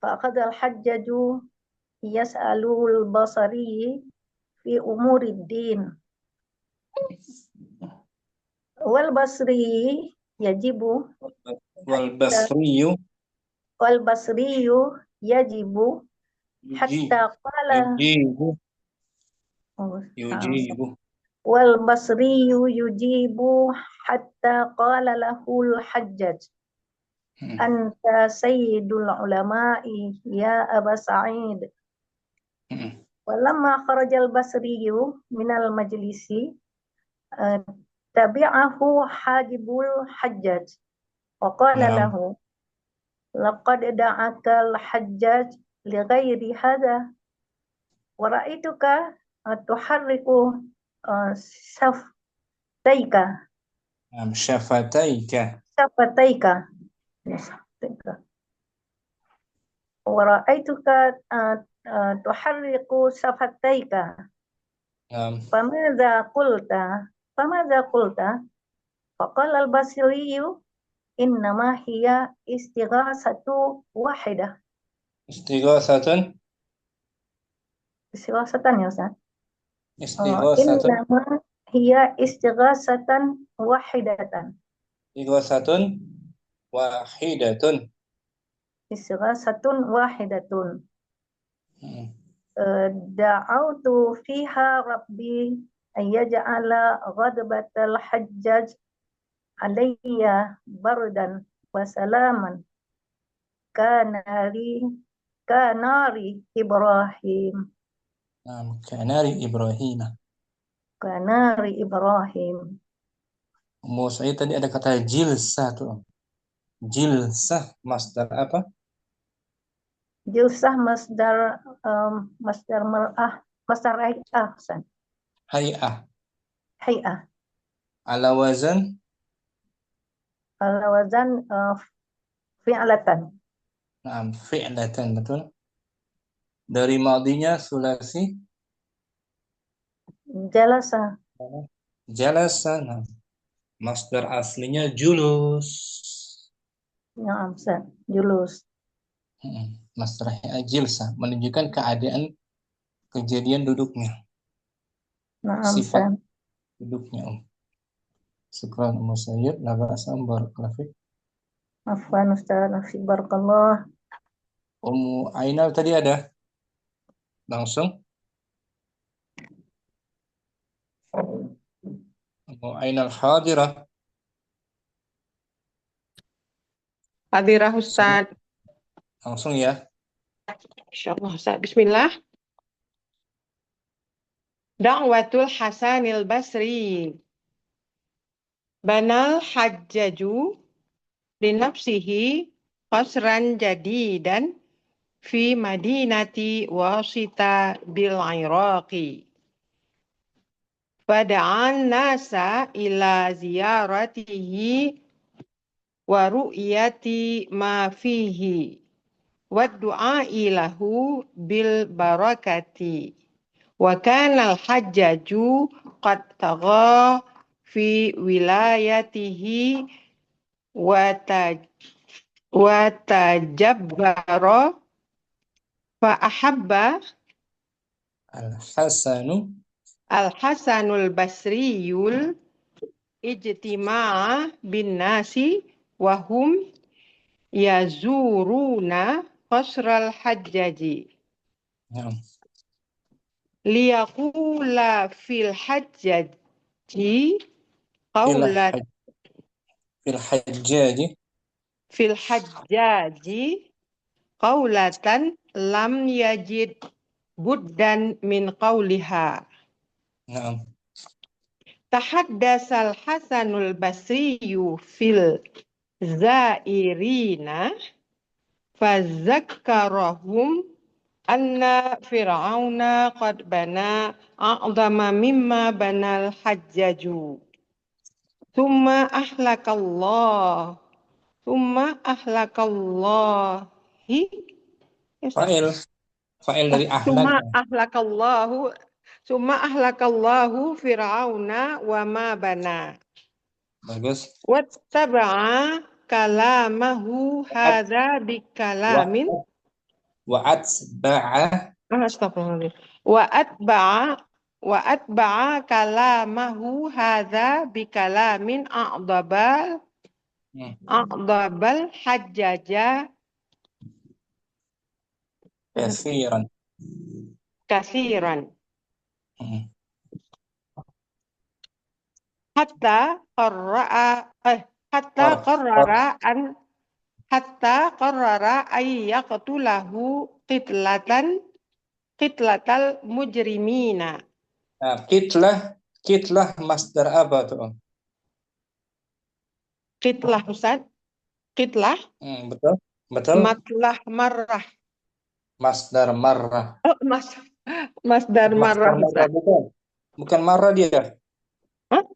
فأخذ الحجاج يسأل البصري في أمور الدين والبصري يجب wal basriyu yajibu hatta qala
yujibu
wal basriyu yujibu hatta qala lahul hajjaj anta sayyidul ulama'i ya Aba Sa'id. Walamma kharajal basriyu minal majlisi tabi'ahu hajibul hajjaj wa qala lahu laqad da'aka al-hajjaj li ghairi hadha wa ra'aituka tuharriku shafataika wa ra'aituka tuharriku shafataika famadza qulta faqala al-basriyu innama hiya istighasatu wahidah.
Istighasatan
Istighasatan ya Ustaz.
Istighasatun
Innama hiya istighasatan wahidatan.
Istighasatun wahidatun.
Istighasatun wahidatun. Da'autu fiha rabbi ayyaj'ala ghadbatal hajjaj alayya bardan wa salaman kanari Ibrahim.
Kanari Ibrahim. Saya tadi ada kata jilsah tuh. Jilsah masdar apa?
Jilsah masdar mar'ah, masdar hay'ah. Hay'ah.
Ala wazan
fi'latan.
Fi'latan, betul. Dari madinya sulasi
Jalasa.
Masdar aslinya julus.
Na'am, julus.
Masdar jilsah menunjukkan keadaan kejadian duduknya.
Na'am,
Sifat duduknya. Syukran Musayyib, la ba'sa, barakallahu fiik.
Afwan Ustaz, nafsi barakallah.
Ummu Ainal tadi ada? Langsung? Ummu Ainal hadirah.
Hadirah Ustaz.
Langsung ya.
Insyaallah Ustaz. Bismillah. Da'watul Hasanil Basri. Banal hajjaju linafsihi qasran jadidan fi madinati wasita bil Iraqi. Fada'an nasa ila ziyaratihi wa ru'yati ma fihi wa du'a'i lahu bil barakati. Wa kana al-hajjaju qad tagha fi wilayatihi wa tajabbara fa ahabba Al-Hasanul Basriyul ijtima'a bin nasi wa hum yazuruna qasral hajjaji. Liyaqula fil hajjaji qawlat fil hajjaji qawlatan lam yajid buddan min qawliha. Tahaddasal Hasanul Basriyu fil zairina fazakkarahum anna fir'auna qad bana a'zama mimma banal hajjaju. Thumma ahlakallahi
Fa'il dari ahlak.
Summa ahlakallahu fir'auna wa ma bana.
Bagus.
Wattaba'a kalamahu hadza bikalamin wa atba'a kalamahu hadza bikalamin a'dabal hajjaja
Kathiran.
Kasiran.
Hmm.
Hatta qarra'a hatta
Qar-
qarrara an hatta qarrara ay yaqtulahu qitlatal mujrimina.
Nah, kitlah masdar apa tuh?
Qitlah Ustaz. Qitlah
Betul, betul.
matlah marrah.
Masdar marrah.
Oh, masdar marrah
Masdar marrah
Ustaz.
bukan marrah dia.
Hah?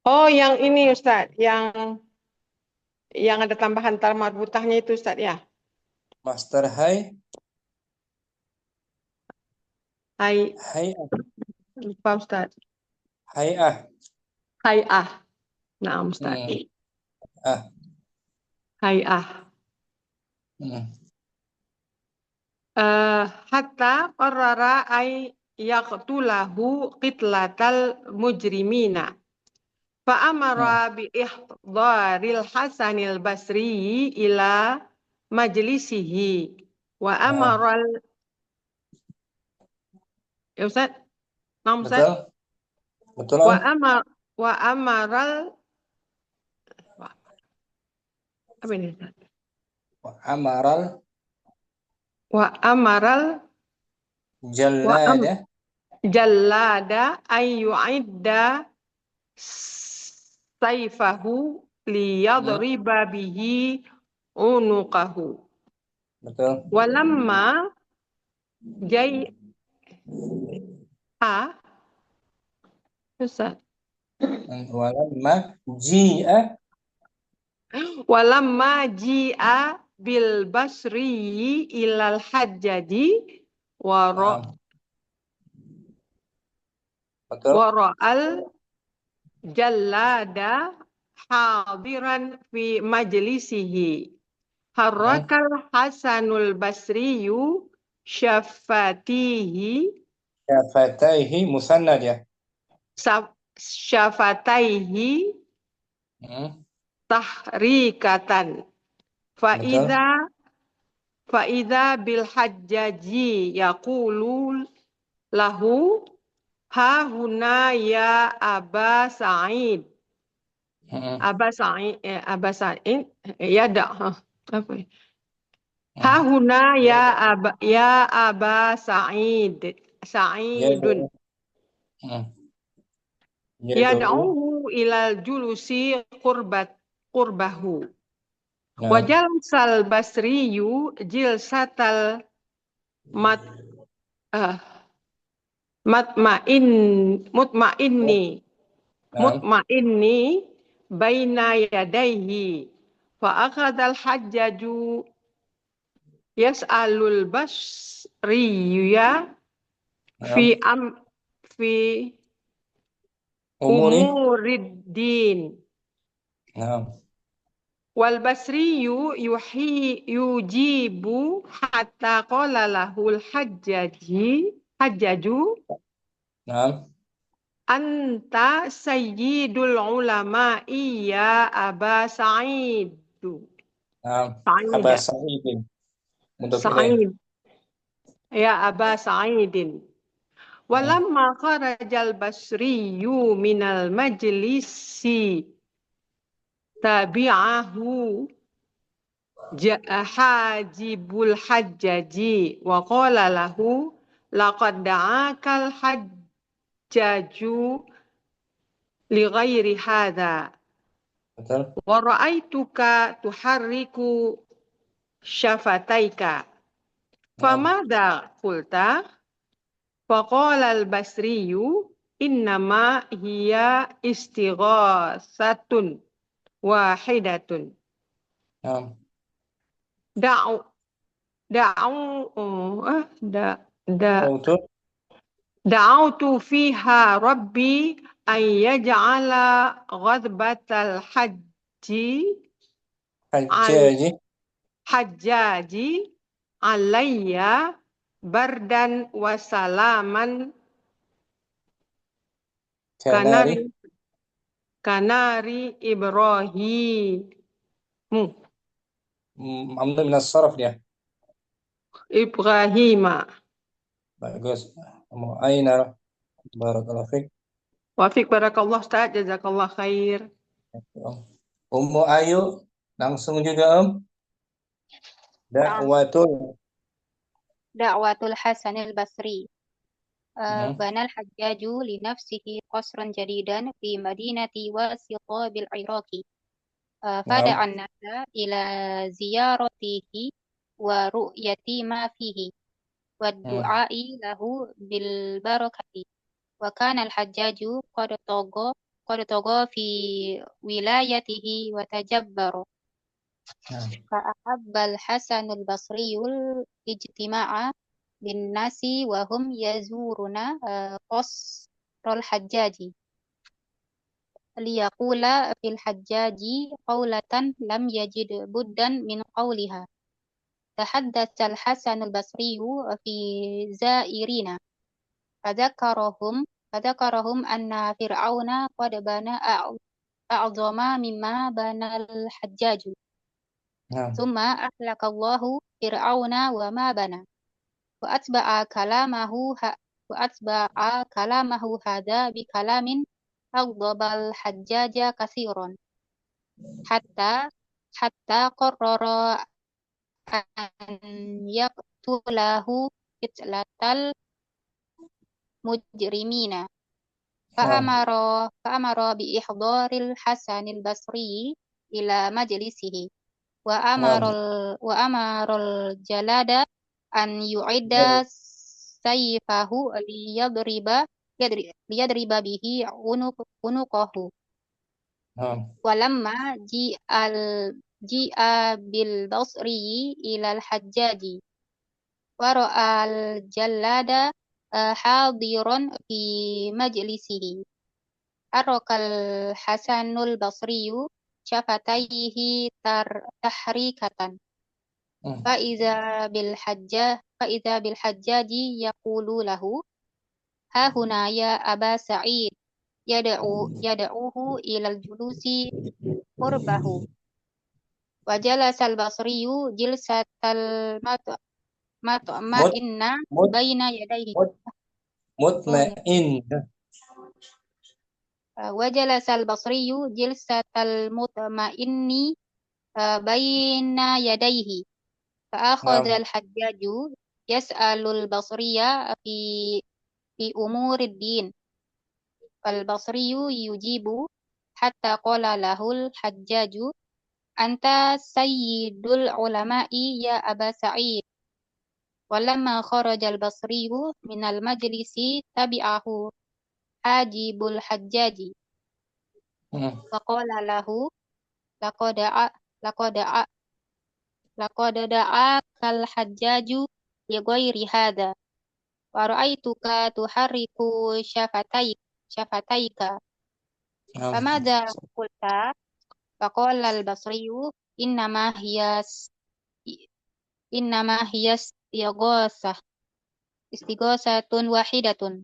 Oh, yang ini Ustaz, yang ada tambahan tar marbutahnya itu Ustaz ya.
Masdar hai
Hai, lupa Ustaz.
hayah.
Hay'ah. Nah, Ustaz. Hay'ah. Hatta qarrara ay yaqtulahu qitlatal mujrimina. Fa'amara bi ihdharil Hasanil Basri ila majlisihi wa amaral ya Ustaz. Nah, Ustaz.
Betul.
Wa amaral apa ini Ustaz? Wa amaral jallada ay yu'idda saifahu liyadriba bihi unuqahu.
Betul.
Walamma Ustaz. Walamma ji'a bil basri ilal hajjaji wara'al jallada hadiran fi majlisihi harrakal Hasanul Basriyu syafataihi
musannad ya.
Syafataihi tahrikatan fa'idha bil hajjaji yaqulu lahu ha huna ya Aba Sa'id. Aba Sa'id ya dah apa ya? Ha huna ya Aba Sa'id Sa'idun. Yad'uhu ilal julusi qurbahu. Wa jalsal basriyu jilsatal mutma'inni baina yadayhi fa akhadhal hajjaju yas'alul basriyu ya fi umuriddin. Wal basriyu yujibu hatta qala lahul hajjaju anta sayyidul ulama ya Aba Sa'id.
Aba Sa'idin.
Sa'id. Ya Aba Sa'idin. Walamma kharajal basriyu minal majlisi tabi'ahu hajibul hajjaji wa qala lahu laqad da'akal hajjaju li ghairi hadha wa ra'aituka tuharriku syafataika famada qulta faqala al-basriyu innama hiya istighatsatun wahidatun. Da'autu fiha rabbi an yaj'ala ghadbatal hajjaji alayya bardan wa salaman kanari Ibrahim.
Amna minas saraf dia.
إبراهيم.
Bagus. Umu Ainar. Barakallahu fiik.
Wafik barakallah Ustaz, jazakallah khair.
Umu Ayu, langsung juga Da'watul.
Da'watul Hasan al-Basri.
Hmm.
بنى الحجاج لنفسه قصرا جديدا في مدينة واسطة بالعراق فدعا الناس إلى زيارته ورؤية ما فيه والدعاء له بالبركة وكان الحجاج قد طغى في ولايته وتجبر فأحب الحسن البصري الاجتماع بالناس وهم يزورون قصر الحجاج ليقول في الحجاج قولة لم يجد بدا من قولها تحدث الحسن البصري في زائرين فذكرهم أن فرعون قد بنى أعظم مما بنى الحجاج ثم أهلك الله فرعون وما بنى وأتبع كلامه هذا بكلام أغضب الحجاج كثيرا حتى قرر أن يقتله قتلة المجرمين فأمر بإحضار الحسن البصري إلى مجلسه وأمر الجلاد أن يعد سيفه ليضرب به عنقه ولما جيء بالبصري إلى الحجاج ورأى الجلاد حاضرا في مجلسه حرك الحسن البصري شفتيه تحريكة فإذا بالحجاج يقول له ها هنا يا أبا سعيد يدعوه إلى الجلوس قربه وجلس البصري جلسة المطمئن بين يديه
مطمئن
وجلس البصري جلسة المطمئن بين يديه فأخذ الحجاج يسأل البصري في أمور الدين فالبصري يجيب حتى قال له الحجاج أنت سيد العلماء يا أبا سعيد ولما خرج البصري من المجلس تبعه حاجب الحجاج فقال له لقد دعاك الحجاج لغير هذا ورأيتك تحرك شفتيك فماذا قلت؟ فقال البصري إنما هي استغاثة واحدة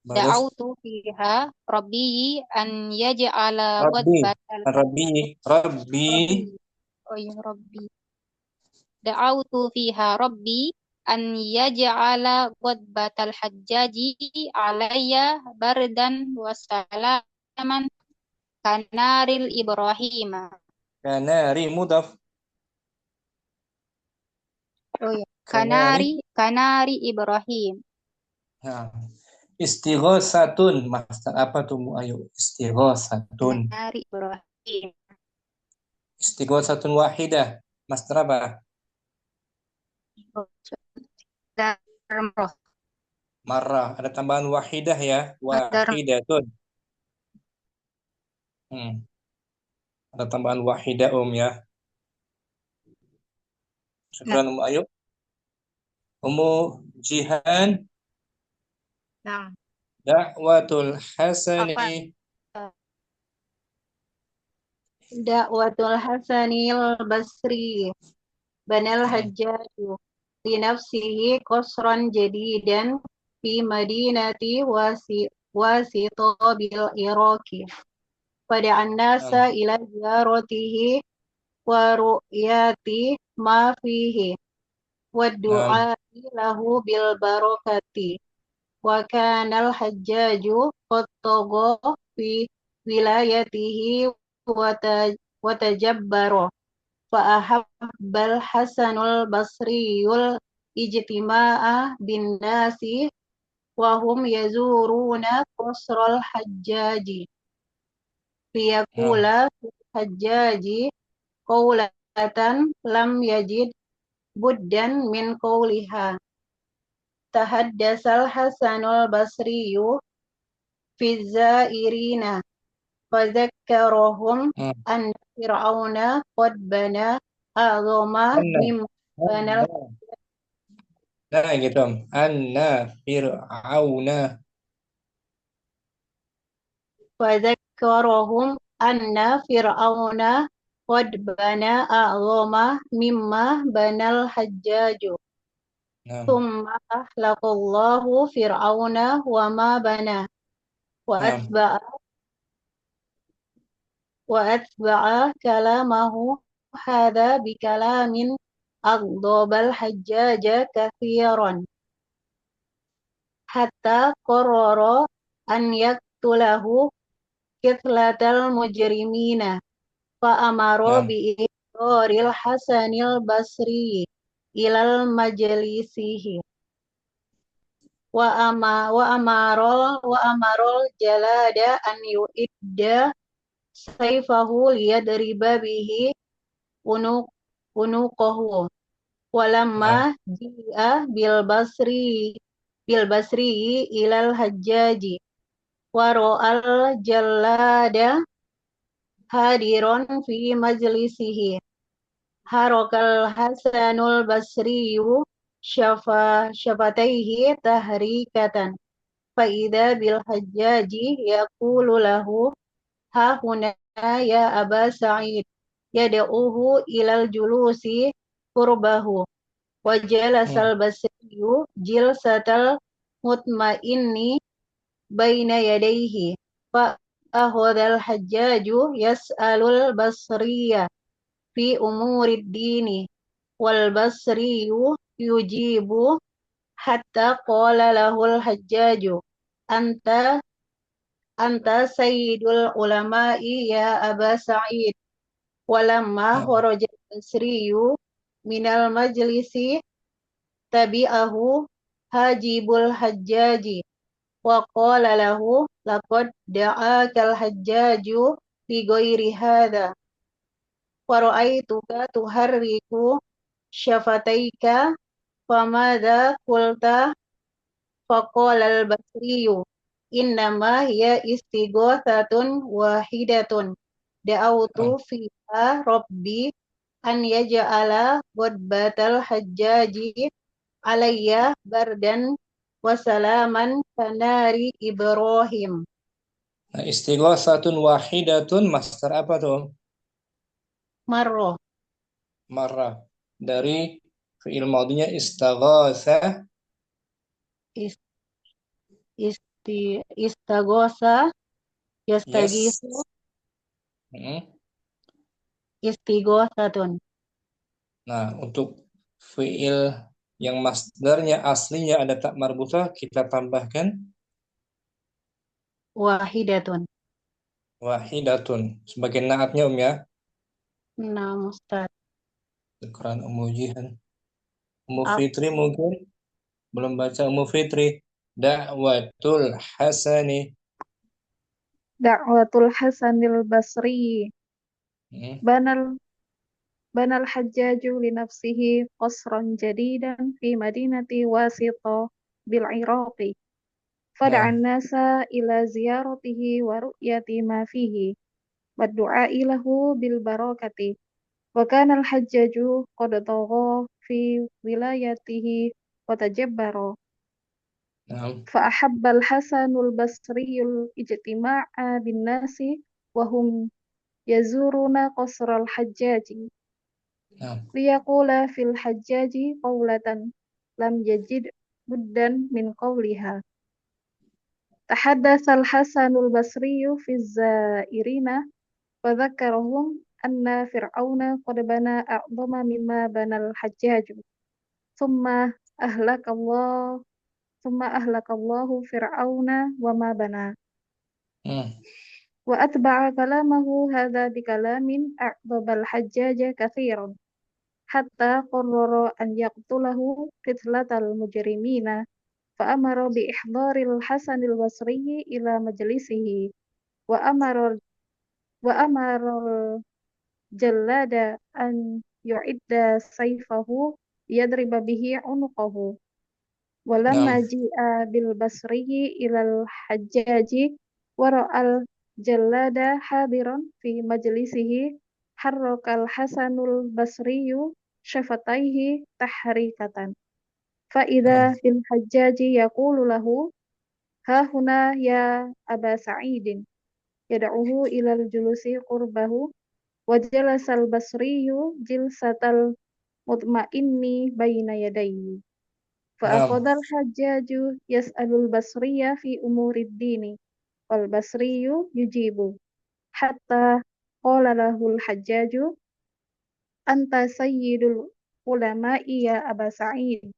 دعوت فيها ربي أن يجعل دعوت فيها ربي أن يجعل غضبة الحجاج علي بردا وسلاما كنار الإبراهيم
كنار مضاف
كنار إبراهيم.
Istighosatun, maksud apa tuh Mu Ayu? Istighosatun.
Nari Ibrahim.
Istighosatun wahidah, maksud apa? Marrah, ada tambahan wahidah ya, wahidatun. Ada tambahan wahidah ya. Syukran Mu Ayu. Ummu Jihan.
Nah.
Da'watul Hasani.
Da'watul Hasanil Basri. Banal Hajjaju. Li nafsihi qasran jadidan fi madinati wasita bil Iraqi. Pada an-nasa ila ziyaratihi wa ru'yati ma fihi. والدعاء له بالبركة وكان الحجاج قد طغى في ولايته وتجبر فأحب الحسن البصري الاجتماع بالناس وهم يزورون قصر الحجاج ليقول في الحجاج قولة لم يجد بدا من قولها. تحدث الحسن البصري في الزائرين فذكرهم أن فرعون قد بنى أعظم مما بنى
Nah gitu. Anna fir'auna.
فذكرهم أن فرعون قد بنى أعظم مما بنى الحجاج
Nah,
ثم أهلك الله فرعون وما بنى
nah.
وأتبع كلامه هذا بكلام أغضب الحجاج كثيرا حتى قرر أن يقتله قتلة المجرمين فأمر
Nah.
بإحضار الحسن البصري إلى مجلسه وأمر الجلاد أن يؤد سيفه ليضرب به عنقه ولما جيء بالبصري إلى الحجاج ورأى الجلاد حاضرا في مجلسه حرك الحسن البصري شفتيه تحريكة فإذا بالحجاج يقول له ها هنا يا أبا سعيد يدعوه إلى الجلوس قربه وجلس البصري جلسة المطمئن بين يديه فأخذ الحجاج يسأل البصري في أمور الدين والبصري يجيب حتى قال له الحجاج أنت سيد العلماء يا أبا سعيد ولما خرج البصري من المجلس تبعه حاجب الحجاج وقال له لقد دعاك الحجاج بغير هذا ورأيتك تحرك شفتيك فماذا قلت فقال البصري إنما هي استغاثة واحدة دعوت فيها ربي أن يجعل غضبة الحجاج علي بردا وسلاما كنار إبراهيم.
Nah, istighatsatun wahidatun master apa tuh?
Marroh.
Marrah. Dari fi'il madinya istaghatha.
Istaghosa yastaghisu istighosatun.
Nah, untuk fi'il yang masdarnya aslinya ada tak marbutah, kita tambahkan
wahidatun.
Wahidatun sebagai naatnya ya.
Nah, Ustaz.
Syukran Ummu Jihan. Ummu Fitri mungkin belum baca Ummu Fitri. Da'watul Hasani.
Da'watul Hasanil Basri. Banal Hajjaju li nafsihi qasran jadidan fi madinati Wasita bil Iraqi. Fada'an nasa ila ziyaratihi wa ru'yati ma fihi wa du'ai lahu bil barakati. Wa kana al-Hajjaju qad tagha fi wilayatihi wa tajabbara. فأحب الحسن البصري الاجتماع بالناس وهم يزورون قصر الحجاج ليقول في الحجاج قولة لم يجد بدا من قولها. تحدث الحسن البصري في الزائرين فذكرهم أن فرعون قد بنى أعظم مما بنى الحجاج Thumma ahlakallah thumma ahlakallahu fir'auna wa ma bana. Wa atba'a kalamahu hadha bikalamin a'dabal hajjaja kathiran hatta qarrara an yaqtulahu qitlatal mujrimina fa amara bi ihdaril Hasanil Basri ila majlisihi wa amara jallada an yu'idda sayfahu yadriba bihi unuqahu. Walamma ji'a bil Basri ilal Hajjaji wa ra'al jallada hadiran fi majlisihi harrakal Hasanul Basriyu syafataihi tahrikatan. Fa idza bil Hajjaji yaqulu lahu ha huna ya Aba Sa'idin yad'uhu ilal julusi qurbahu wa jalasal Basriyu jilsatal mutma'inni baina yadayhi. Fa'aqadal Hajjaju yas'alul Basriya fi umurid dini wal Basriyu yujibu hatta qala lahul Hajjaju anta sayyidul ulama'i ya Aba Sa'id.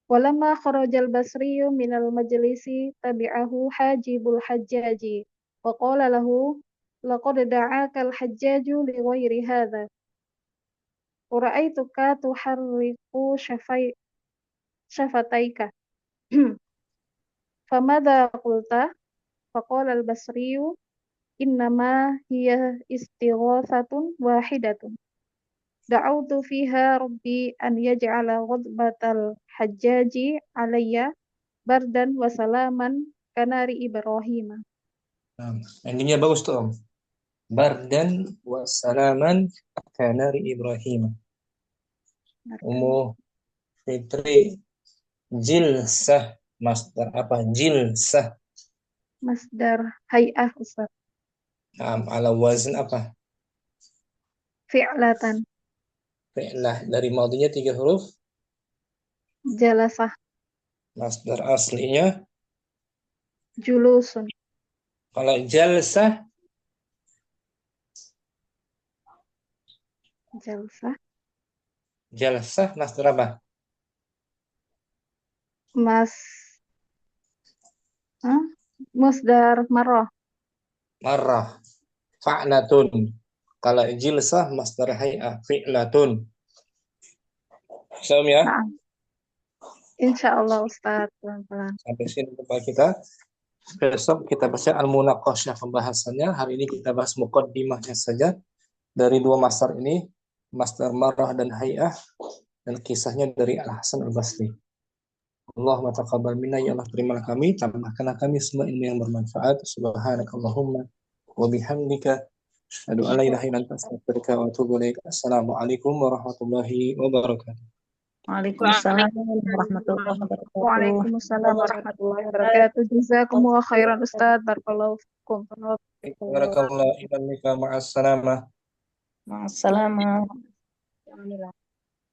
Walamma kharajal Basriyu minal majlisi tabi'ahu Hajibul Hajjaji wa qala lahu laqad da'akal Hajjaju li ghairi hadha wa ra'aituka tuharriku syafataika famadha qulta faqala al-Basriyu innama hiya istighathatun wahidatun da'awtu fiha rabbi an yaj'ala ghadbatal Hajjaji alayya bardan wa salaman kanari Ibrahim.
Endingnya bagus tuh Om. Bardan wa salaman kanari Ibrahim. Ummu Fitri, jilsah masdar apa? Jilsah.
Masdar hay'ah Ustaz.
Ala wazn apa?
Fi'latan.
Fi'lah. Dari maudinya 3 huruf.
Jalasah.
Masdar aslinya
julusun.
Kalau jalsah masdar apa?
Masdar marrah.
Marrah. Fa'latun. Kalau jilsah masdar hay'ah fi'latun. Sama ya?
Nah. Insyaallah Ustaz, pelan-pelan.
Sampai sini jumpa kita. Besok kita baca al-munaqasyah pembahasannya. Hari ini kita bahas muqaddimahnya saja. Dari 2 masdar ini, masdar marrah dan hay'ah, dan kisahnya dari Al-Hasan Al-Basri. Allahumma taqabbal minna, ya Allah terimalah kami, tambahkanlah kami semua ilmu yang bermanfaat. Subhanakallahumma wa bihamdika asyhadu an la ilaha illa anta astaghfiruka wa atubu ilaik. Assalamualaikum warahmatullahi wabarakatuh.
Waalaikumsalam warahmatullahi wabarakatuh.
Waalaikumsalam warahmatullahi wabarakatuh. Jazakumullah khairan Ustaz. Barakallahu fikum.
Barakallahu ilaika ma'as salamah.
Ma'assalamah.